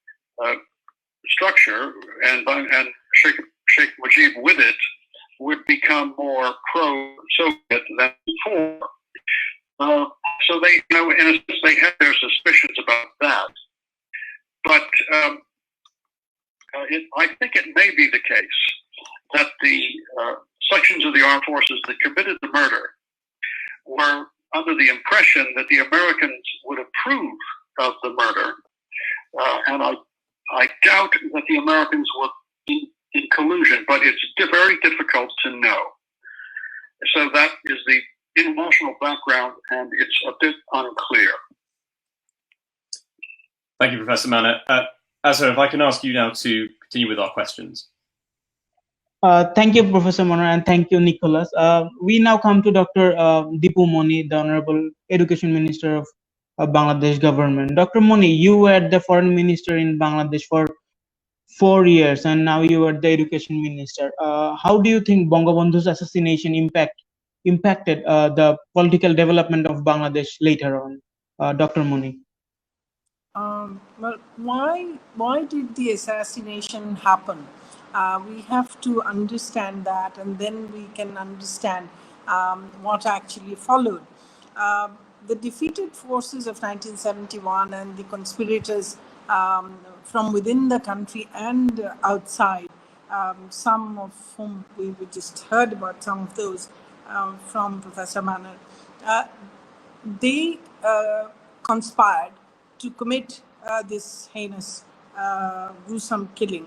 structure and Sheikh Mujib with it would become more pro-Soviet than before. So they, in a sense, they had their suspicions about that. But I think it may be the case that the sections of the armed forces that committed the murder were under the impression that the Americans would approve of the murder, and I doubt that the Americans were in collusion, but it's very difficult to know. So that is the international background, and it's a bit unclear. Thank you, Professor Manor. Azhar, if I can ask you now to continue with our questions. Thank you, Professor Manor, and thank you, Nicholas. We now come to Dr. Dipu Moni, the Honourable Education Minister of Bangladesh government. Dr. Moni, you were the Foreign Minister in Bangladesh for 4 years, and now you are the Education Minister. How do you think Bangabandhu's assassination impacted the political development of Bangladesh later on? Dr. Moni. Well, why did the assassination happen? We have to understand that, and then we can understand what actually followed. The defeated forces of 1971 and the conspirators from within the country and outside, some of whom we just heard about, some of those from Professor Manor, they conspired to commit this heinous, gruesome killing.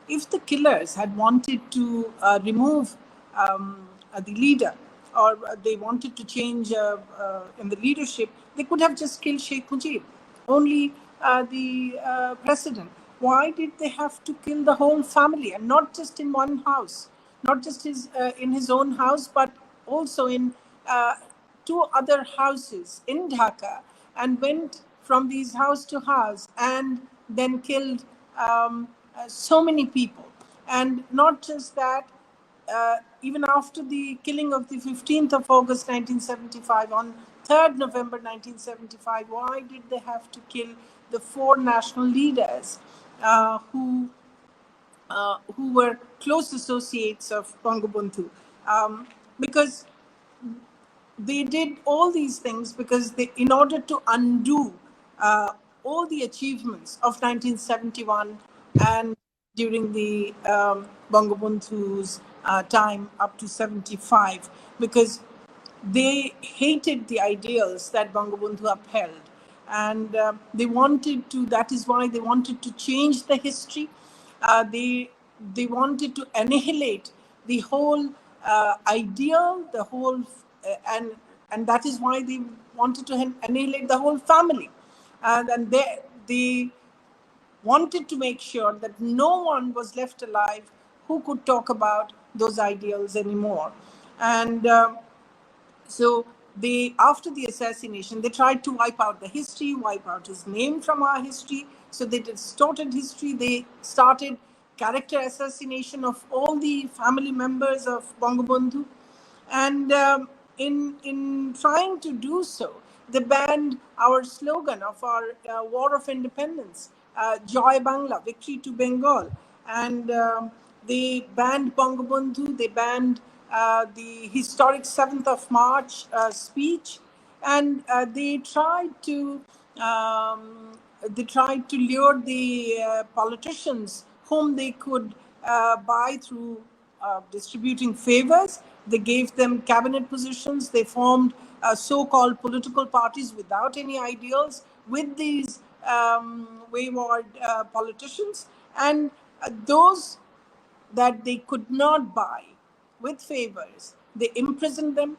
If the killers had wanted to remove the leader, or they wanted to change in the leadership, they could have just killed Sheikh Mujib, only the president. Why did they have to kill the whole family, and not just in one house, not just in his own house, but also in 2 other houses in Dhaka, and went from these house to house and then killed so many people? And not just that, even after the killing of the 15th of August 1975, on 3rd November 1975, why did they have to kill the 4 national leaders who were close associates of Bangabandhu? Because they did all these things because in order to undo all the achievements of 1971 and during the Bangabandhu's time up to 75, because they hated the ideals that Bangabandhu upheld, and they wanted to. That is why they wanted to change the history. They wanted to annihilate the whole ideal, the whole, and that is why they wanted to annihilate the whole family, and they wanted to make sure that no one was left alive who could talk about those ideals anymore. And so after the assassination, they tried to wipe out the history, wipe out his name from our history. So they distorted history. They started character assassination of all the family members of Bangabandhu. And in trying to do so, they banned our slogan of our War of Independence, Joy Bangla, Victory to Bengal. And they banned Bangabandhu, they banned the historic 7th of March speech, and they tried to lure the politicians whom they could buy through distributing favors. They gave them cabinet positions. They formed so-called political parties without any ideals with these wayward politicians, and those that they could not buy, with favors. They imprisoned them,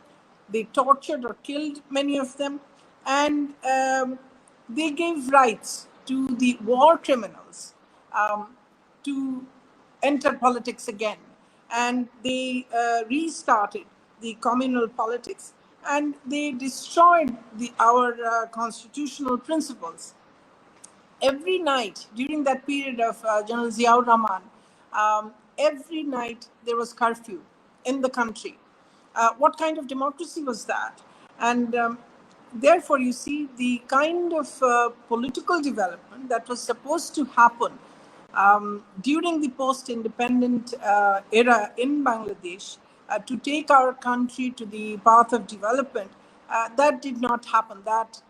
they tortured or killed many of them, and they gave rights to the war criminals to enter politics again. And they restarted the communal politics, and they destroyed our constitutional principles. Every night during that period of General Ziaur Rahman, every night there was curfew in the country. What kind of democracy was that? And therefore, you see, the kind of political development that was supposed to happen during the post-independent era in Bangladesh to take our country to the path of development, that did not happen. That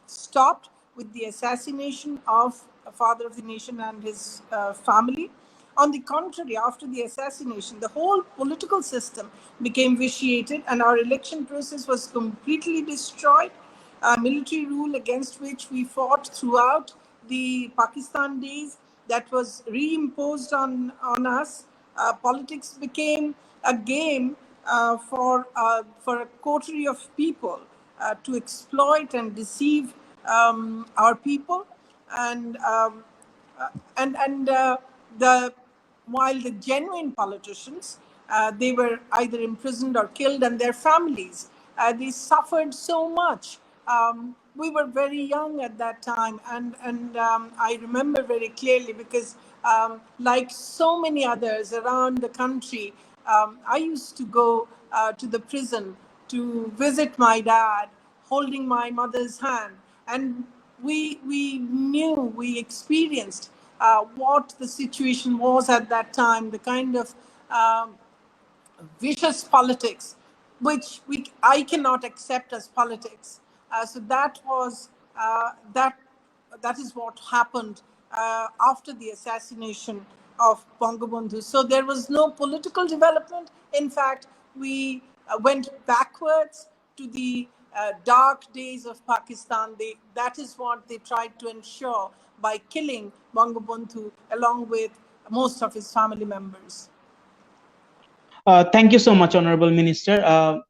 stopped with the assassination of a father of the nation and his family. On the contrary, after the assassination, the whole political system became vitiated and our election process was completely destroyed. Military rule against which we fought throughout the Pakistan days, that was reimposed on us. Politics became a game for a coterie of people to exploit and deceive our people, and the while the genuine politicians, they were either imprisoned or killed, and their families, they suffered so much. We were very young at that time, and I remember very clearly because, like so many others around the country, I used to go to the prison to visit my dad, holding my mother's hand, and we knew, we experienced what the situation was at that time, the kind of vicious politics, which I cannot accept as politics. So that was that is what happened after the assassination of Bangabandhu. So there was no political development. In fact, we went backwards to the dark days of Pakistan. That is what they tried to ensure by killing Bangabandhu along with most of his family members. Thank you so much, Honorable Minister.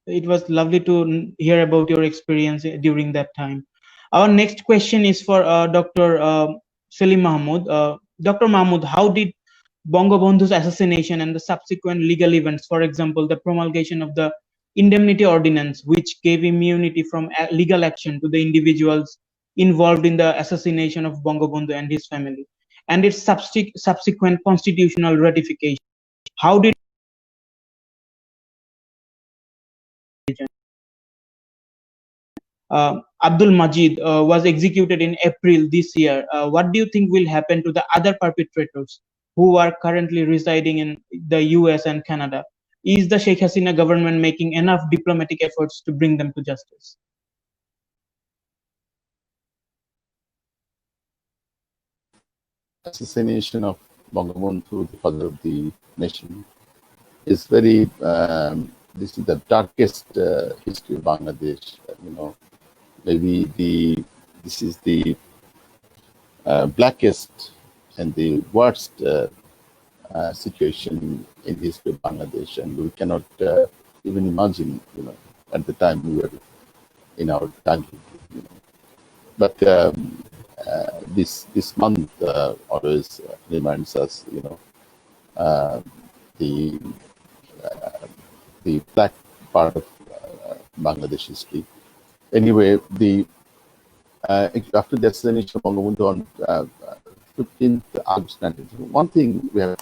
It was lovely to hear about your experience during that time. Our next question is for Dr. Salim Mahmud. Dr. Mahmud, how did Bangabandhu's assassination and the subsequent legal events, for example, the promulgation of the Indemnity Ordinance, which gave immunity from legal action to the individuals involved in the assassination of Bangabandhu and his family, and its subsequent constitutional ratification, how did Abdul Majid was executed in April this year. What do you think will happen to the other perpetrators who are currently residing in the US and Canada? Is the Sheikh Hasina government making enough diplomatic efforts to bring them to justice? Assassination of Bangabandhu, the father of the nation, is very, this is the darkest history of Bangladesh. Maybe this is the blackest and the worst situation in the history of Bangladesh, and we cannot even imagine, at the time we were in our childhood. But this month always reminds us, the black part of Bangladesh history. Anyway, after the assassination of Bangabandhu on 15th August 1992, one thing we have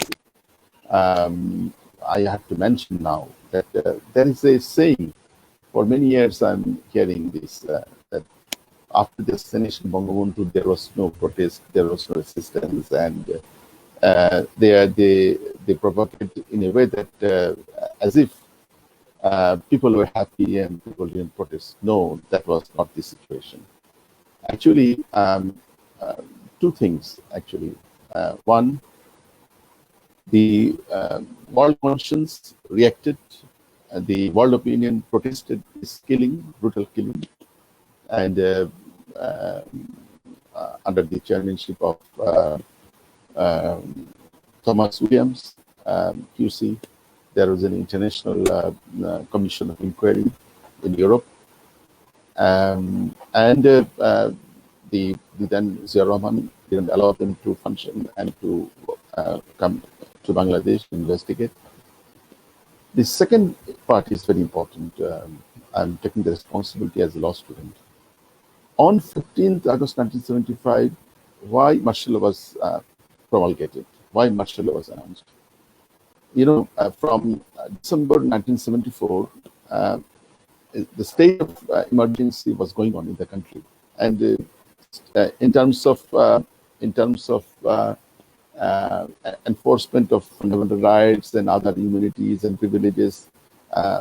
I have to mention now that there is a saying. For many years, I'm hearing this that after the assassination of Bangabandhu, there was no protest, there was no resistance, and they provoked in a way that as if people were happy and people didn't protest. No, that was not the situation. Actually, two things. Actually, one, the world conscience reacted, the world opinion protested this killing, brutal killing, and under the chairmanship of Thomas Williams, QC, there was an international commission of inquiry in Europe, and the then Ziaur Rahman didn't allow them to function and to come to Bangladesh to investigate. The second part is very important. I'm taking the responsibility as a law student. On 15th August 1975, why martial law was promulgated? Why martial law was announced? From December 1974, the state of emergency was going on in the country, and in terms of enforcement of fundamental rights and other immunities and privileges,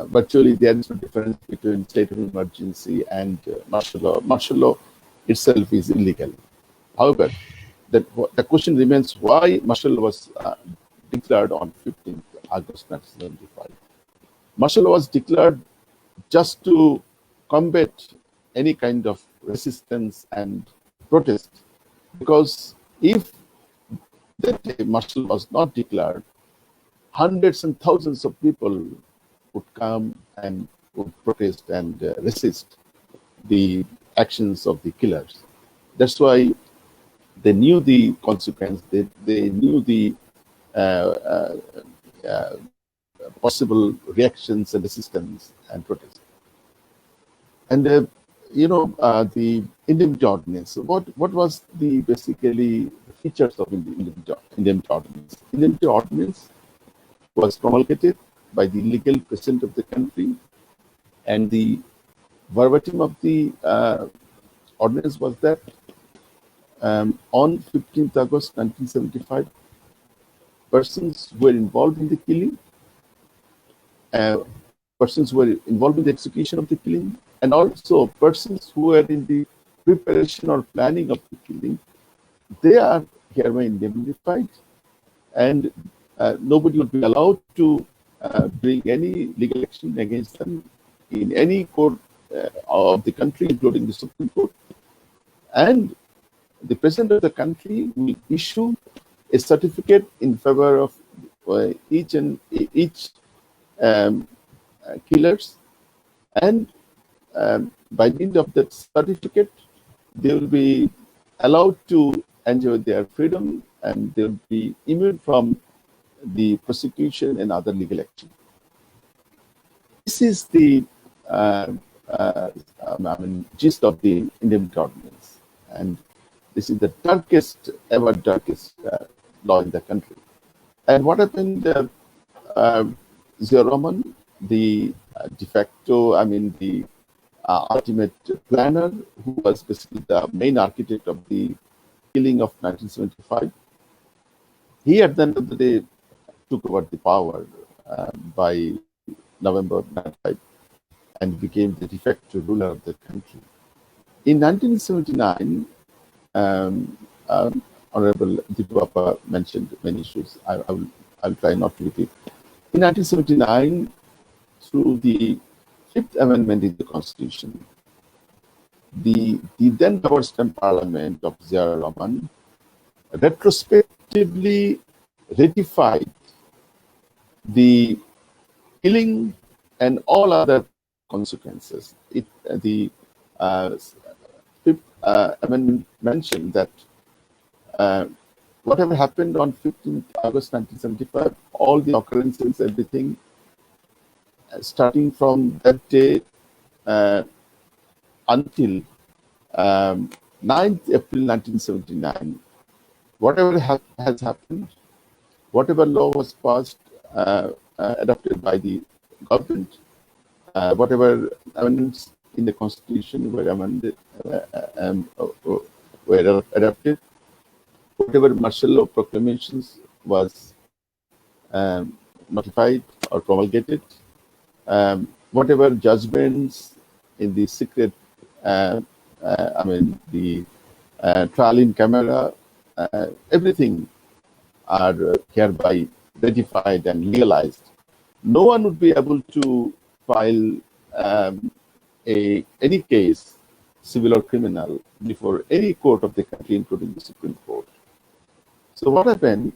virtually there is no difference between state of emergency and martial law. Martial law itself is illegal. However, the question remains why martial law was declared on 15th August 1975. Martial law was declared just to combat any kind of resistance and protest, because if that day martial law was not declared, hundreds and thousands of people would come and would protest and resist the actions of the killers. That's why they knew the consequence. They knew the possible reactions and resistance and protest. And the indemnity ordinance. What was the basically features of indemnity ordinance? Indemnity ordinance was promulgated by the legal president of the country, and the verbatim of the ordinance was that on 15th August 1975, persons who were involved in the killing, persons who were involved in the execution of the killing, and also persons who were in the preparation or planning of the killing, they are hereby indemnified, and nobody would be allowed to bring any legal action against them in any court of the country, including the Supreme Court. And the president of the country will issue a certificate in favor of each killers, and by means of that certificate, they will be allowed to enjoy their freedom, and they will be immune from the prosecution and other legal action. This is the gist of the indemnity ordinance, and this is the darkest law in the country. And what happened? Ziaur Rahman, the de facto, the ultimate planner, who was basically the main architect of the killing of 1975, he at the end of the day took over the power by November 1995 and became the de facto ruler of the country. In 1979, Honourable Dipu mentioned many issues. I'll try not to repeat. In 1979, through the Fifth Amendment in the Constitution, the then Power Stamp Parliament of Ziaur Rahman retrospectively ratified the killing and all other consequences. The Fifth Amendment mentioned that whatever happened on 15th August 1975, all the occurrences, everything, starting from that day until 9th April 1979, whatever has happened, whatever law was passed, adopted by the government, whatever amendments in the Constitution were amended, were adopted, whatever martial law proclamations was notified or promulgated, whatever judgments in the secret, the trial in camera, everything are hereby ratified and legalized. No one would be able to file any case, civil or criminal, before any court of the country, including the Supreme Court. So what happened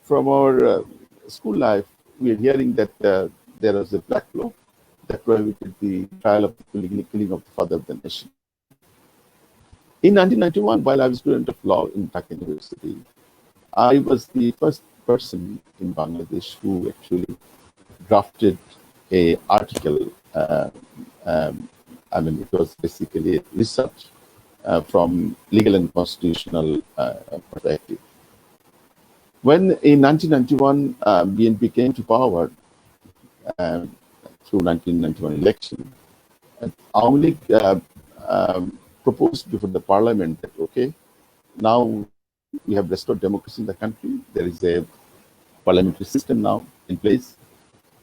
from our school life, we are hearing that there was a black law that prohibited the trial of the killing of the father of the nation. In 1991, while I was a student of law in Dhaka University, I was the first person in Bangladesh who actually drafted a article. It was basically research from legal and constitutional perspective. When in 1991 BNP came to power through 1991 election, Awami League proposed before the parliament that, okay, now we have restored democracy in the country. There is a parliamentary system now in place.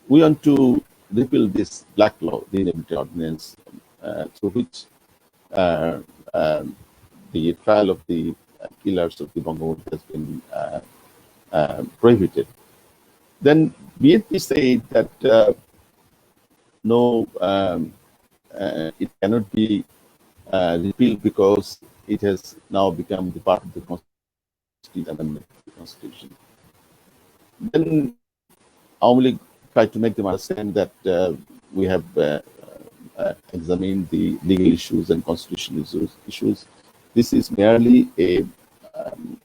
We want to repeal this black law, the Indemnity Ordinance, through which the trial of the killers of the Bangladesh has been prohibited. Then BNP said that no, it cannot be repealed because it has now become the part of the Constitution. Then Awami League tried to make them understand that we have examined the legal issues and constitutional issues. This is merely a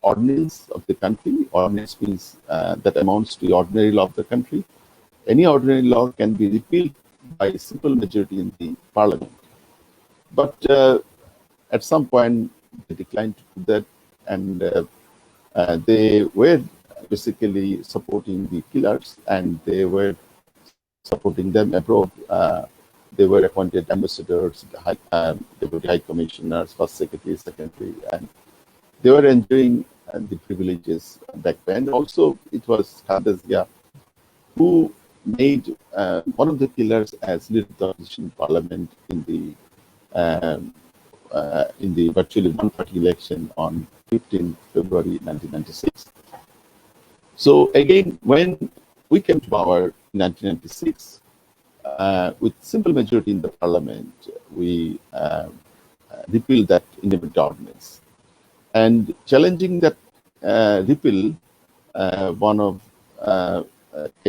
ordinance of the country. Ordinance means that amounts to the ordinary law of the country. Any ordinary law can be repealed by a simple majority in the parliament. But at some point, they declined to do that, and they were basically supporting the killers, and they were supporting them abroad. They were appointed ambassadors, deputy high commissioners, first secretary, secretary, and they were enjoying the privileges back then. Also, it was Khadazia who made one of the killers as leader of the opposition parliament in the virtually one-party election on 15 February 1996. So again, when we came to power in 1996, with simple majority in the parliament, we repealed that indemnity ordinance. And challenging that repeal, one of a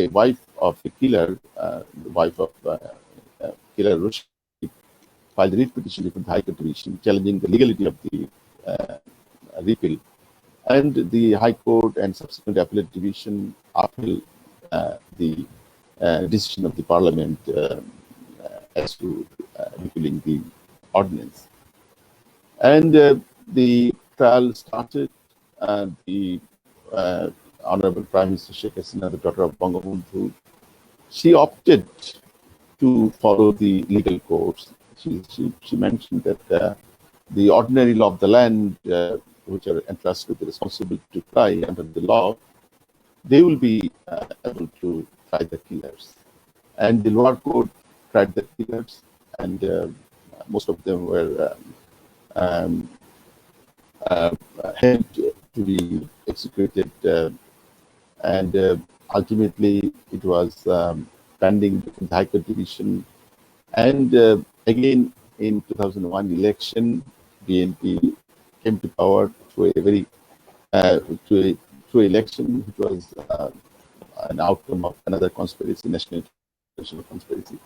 wife of a killer, the wife of killer Rush, filed a writ petition before the High Court Division challenging the legality of the repeal. And the High Court and subsequent appellate division upheld the decision of the Parliament as to repealing the ordinance. And the trial started. The Honourable Prime Minister Sheikh Hasina, the daughter of Bangabandhu, she opted to follow the legal course. She mentioned that the ordinary law of the land, which are entrusted with the responsibility to try under the law, they will be able to try the killers. And the lower court tried the killers, and most of them were held to be executed, and ultimately it was pending in the High Court Division. And again, in 2001 election, BNP came to power through a very through election, which was an outcome of another conspiracy, national conspiracy.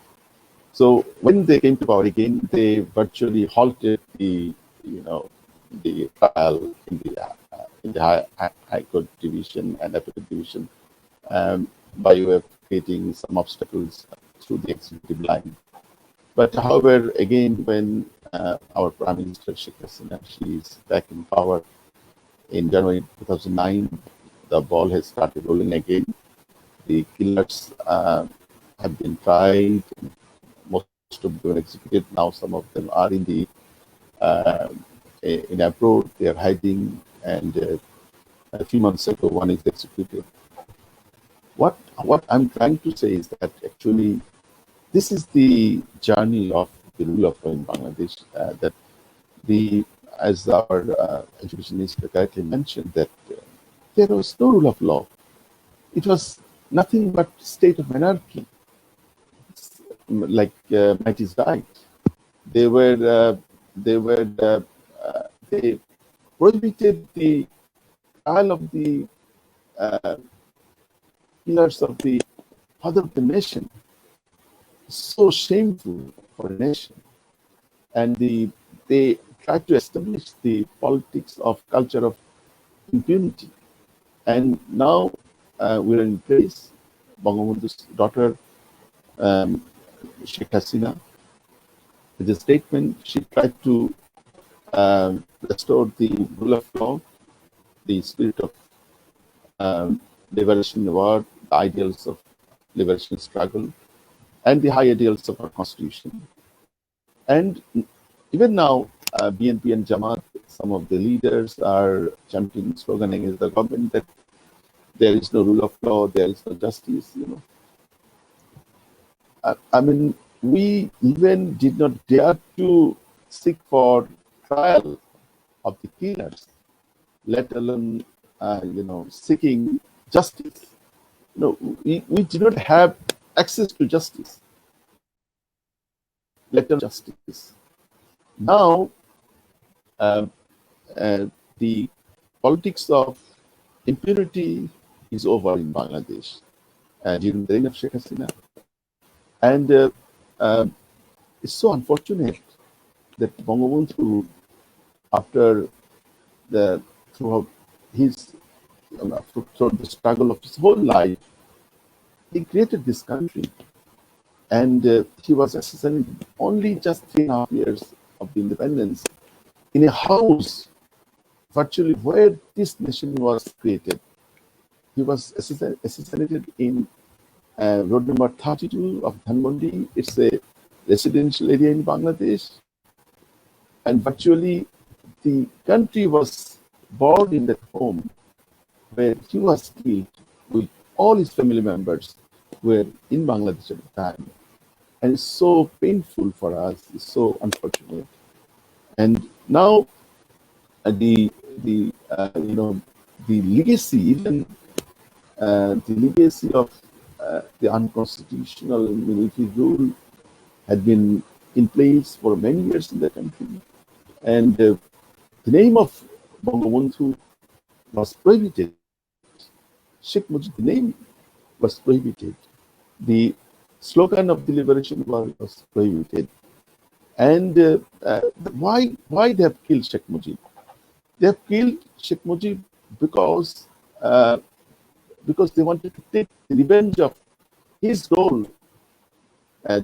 So when they came to power again, they virtually halted the trial in the High Court Division and Appellate Division by way of creating some obstacles through the executive line. But however, again, when our Prime Minister Sheikh Hasina, she is back in power in January 2009, the ball has started rolling again. The killers have been tried. Most of them were executed. Now some of them are in the in abroad. They are hiding, and a few months ago, one is executed. What I'm trying to say is that actually, this is the journey of the rule of law in Bangladesh. That as our education minister correctly mentioned, that there was no rule of law. It was nothing but state of anarchy. It's like might is right. They prohibited the trial of the killers of the father of the nation. So shameful for a nation. And they tried to establish the politics of culture of impunity. And now we're in place. Bangabandhu's daughter, Sheikh Hasina, with a statement, she tried to restore the rule of law, the spirit of liberation war, the ideals of liberation struggle, and the high ideals of our constitution. And even now, BNP and Jamaat, some of the leaders are chanting slogan against the government that there is no rule of law, there is no justice, I mean, we even did not dare to seek for trial of the killers, let alone, seeking justice. We did not have access to justice, let alone justice. Now, the politics of impunity is over in Bangladesh during the reign of Sheikh Hasina. And it's so unfortunate that Bangabandhu, after throughout the struggle of his whole life, he created this country. And he was assassinated only just 3.5 years of the independence in a house virtually where this nation was created. He was assassinated in road number 32 of Dhanmondi. It's a residential area in Bangladesh. And virtually the country was born in that home where he was killed with all his family members who were in Bangladesh at the time. And it's so painful for us. It's so unfortunate. And now the legacy, even the legacy of the unconstitutional military rule had been in place for many years in the country. And the name of Bangabandhu was prohibited. Sheikh Mujib, the name was prohibited. The slogan of the liberation war was prohibited. And why they have killed Sheikh Mujib? They have killed Sheikh Mujib because they wanted to take the revenge of his role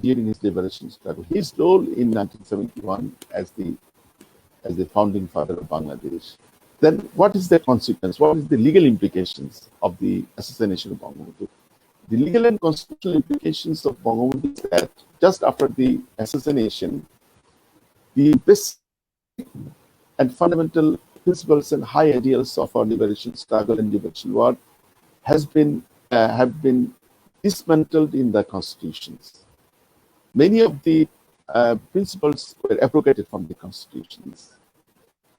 during his liberation struggle, his role in 1971 as the founding father of Bangladesh. Then what is the consequence? What is the legal implications of the assassination of Bangabandhu? The legal and constitutional implications of Bangabandhu is that just after the assassination, the basic and fundamental principles and high ideals of our liberation struggle and liberation war have been dismantled in the constitutions. Many of the principles were abrogated from the constitutions.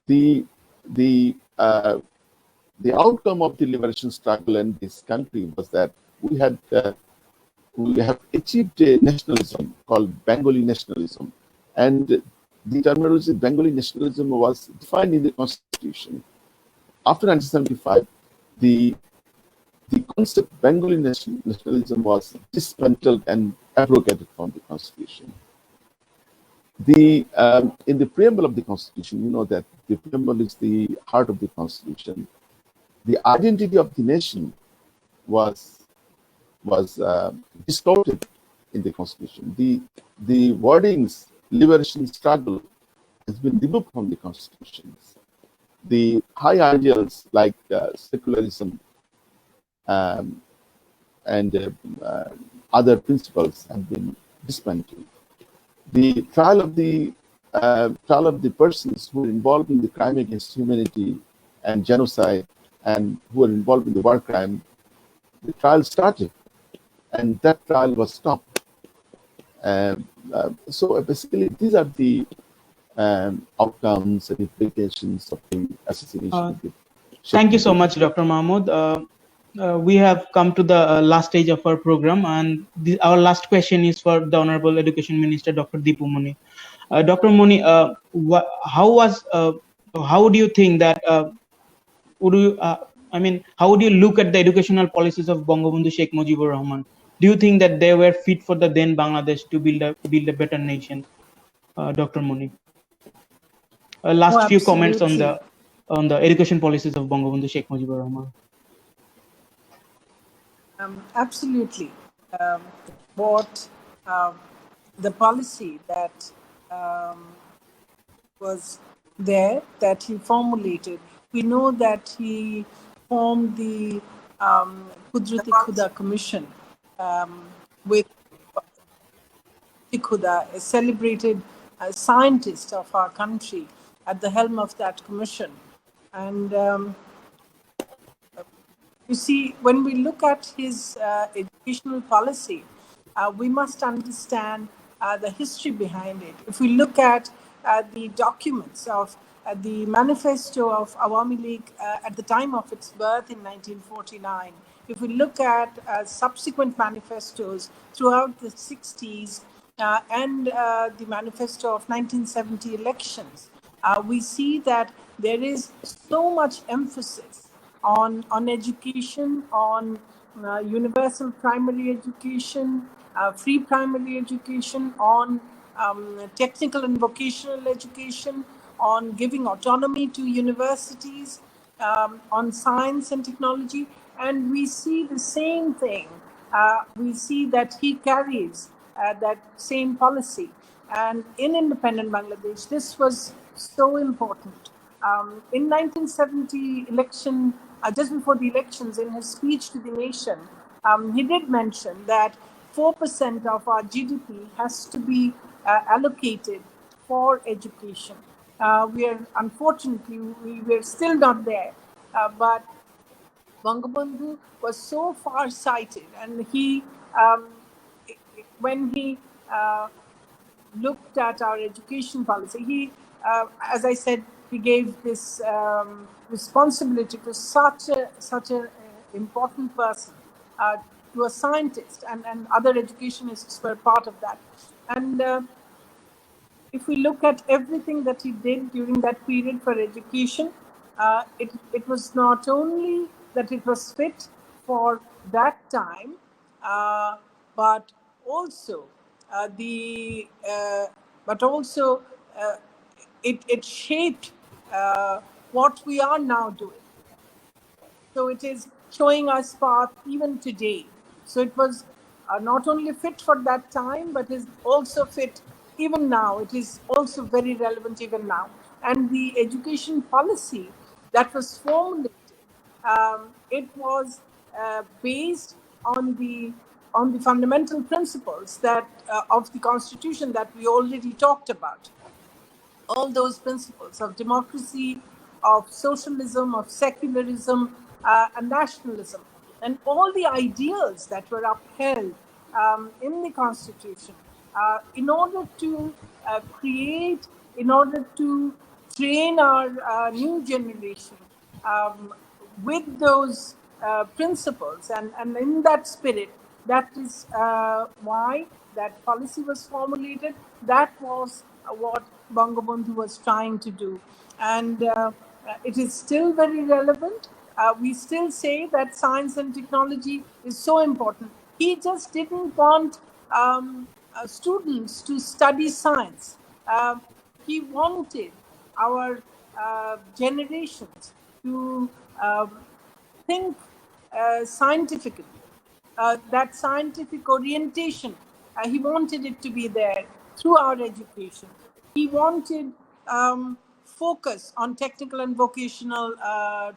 The outcome of the liberation struggle in this country was that we have achieved a nationalism called Bengali nationalism, and the terminology Bengali nationalism was defined in the constitution. After 1975, the concept Bengali nationalism was dismantled and abrogated from the constitution. In the preamble of the constitution, you know that the preamble is the heart of the constitution. The identity of the nation was distorted in the constitution. The wordings liberation struggle has been removed from the constitutions. The high ideals like secularism and other principles have been dismantled. The trial of the persons who were involved in the crime against humanity and genocide and who were involved in the war crime, the trial started, and that trial was stopped. So basically, these are the outcomes and implications of the assassination. Thank you so much, Dr. Mahmoud. We have come to the last stage of our program, and our last question is for the Honourable Education Minister, Dr. Dipu Moni. Dr. Moni, how do you think that? How would you look at the educational policies of Bangabandhu Sheikh Mujibur Rahman? Do you think that they were fit for the then Bangladesh to build a better nation, Dr. Moni? Oh, Last few comments on absolutely. the education policies of Bangabandhu Sheikh Mujibur Rahman. Absolutely. What the policy that was there, that he formulated. We know that he formed the Kudrati Khuda Commission with Khuda, a celebrated scientist of our country, at the helm of that commission. And you see, when we look at his educational policy, we must understand the history behind it. If we look at the documents of the manifesto of Awami League at the time of its birth in 1949, if we look at subsequent manifestos throughout the 60s and the manifesto of 1970 elections, we see that there is so much emphasis on education, on universal primary education, free primary education, on technical and vocational education, on giving autonomy to universities, on science and technology. And we see the same thing. We see that he carries that same policy. And in independent Bangladesh, this was so important. In 1970 election, just before the elections, in his speech to the nation, he did mention that 4% of our GDP has to be allocated for education. Unfortunately, we're still not there, but Bangabandhu was so far-sighted, and he, when he looked at our education policy, he, as I said, he gave this responsibility to such a important person, to a scientist, and other educationists were part of that. And if we look at everything that he did during that period for education, it was not only that it was fit for that time, but also it shaped what we are now doing. So it is showing us path even today. So it was not only fit for that time, but is also fit even now. It is also very relevant even now. And the education policy that was formulated, it was based on the fundamental principles that of the Constitution that we already talked about. All those principles of democracy, of socialism, of secularism, and nationalism, and all the ideals that were upheld in the Constitution in order to create, in order to train our new generation with those principles, and in that spirit, that is why that policy was formulated. That was what Bangabandhu was trying to do. And it is still very relevant. We still say that science and technology is so important. He just didn't want students to study science. He wanted our generations to think scientifically. That scientific orientation, he wanted it to be there through our education. He wanted focus on technical and vocational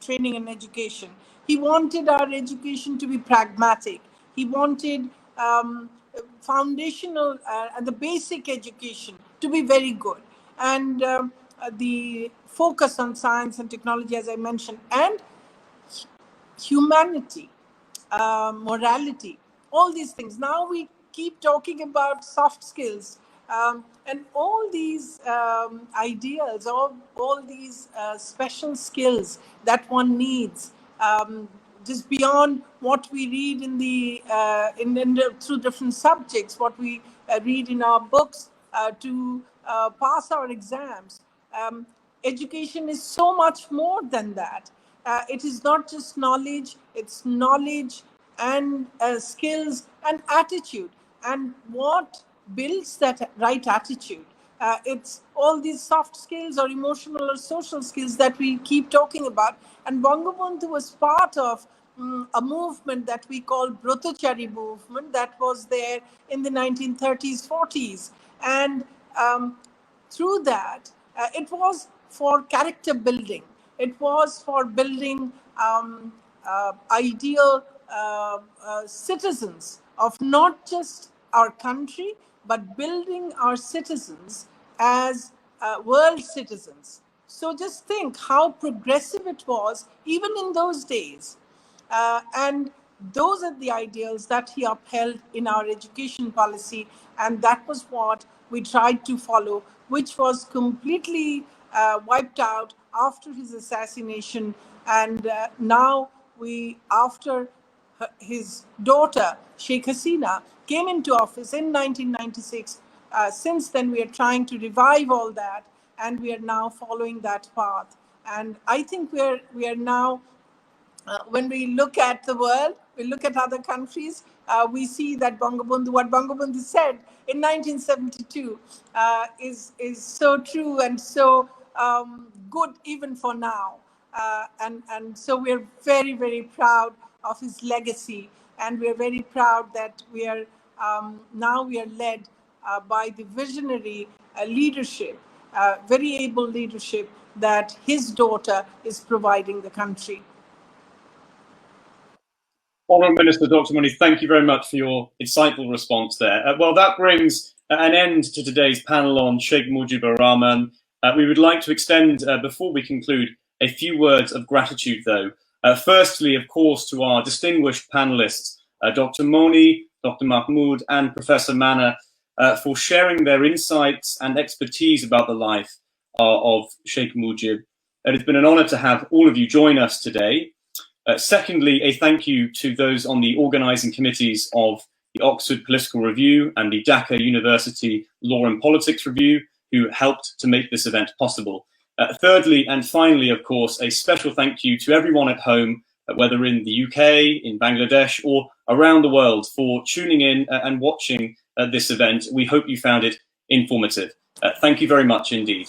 training and education. He wanted our education to be pragmatic. He wanted foundational and the basic education to be very good. And the focus on science and technology, as I mentioned, and humanity, morality, all these things. Now we keep talking about soft skills, and all these ideas, all these special skills that one needs, just beyond what we read in the through different subjects, what we read in our books to pass our exams. Education is so much more than that. It is not just knowledge, it's knowledge and skills and attitude. And what builds that right attitude? It's all these soft skills or emotional or social skills that we keep talking about. And Bangabandhu was part of a movement that we call Brotachari movement that was there in the 1930s, 40s. And through that, it was for character building. It was for building ideal citizens of not just our country, but building our citizens as world citizens. So just think how progressive it was even in those days. And those are the ideals that he upheld in our education policy. And that was what we tried to follow, which was completely wiped out after his assassination. And now after his daughter, Sheikh Hasina, came into office in 1996, since then we are trying to revive all that, and we are now following that path. And I think we are now, when we look at the world, we look at other countries, we see that what Bangabandhu said in 1972 is so true and so good even for now. And so we're very, very proud of his legacy, and we're very proud that we are now we are led by the visionary leadership, very able leadership that his daughter is providing the country. Honourable Minister Dr. Moni, thank you very much for your insightful response there. Well, that brings an end to today's panel on Sheikh Mujibur Rahman. We would like to extend, before we conclude, a few words of gratitude, though. Firstly, of course, to our distinguished panelists, Dr. Moni, Dr. Mahmoud, and Professor Manor, for sharing their insights and expertise about the life of Sheikh Mujib. It has been an honour to have all of you join us today. Secondly, a thank you to those on the organising committees of the Oxford Political Review and the Dhaka University Law and Politics Review, who helped to make this event possible. Thirdly, and finally, of course, a special thank you to everyone at home, whether in the UK, in Bangladesh, or around the world, for tuning in and watching this event. We hope you found it informative. Thank you very much indeed.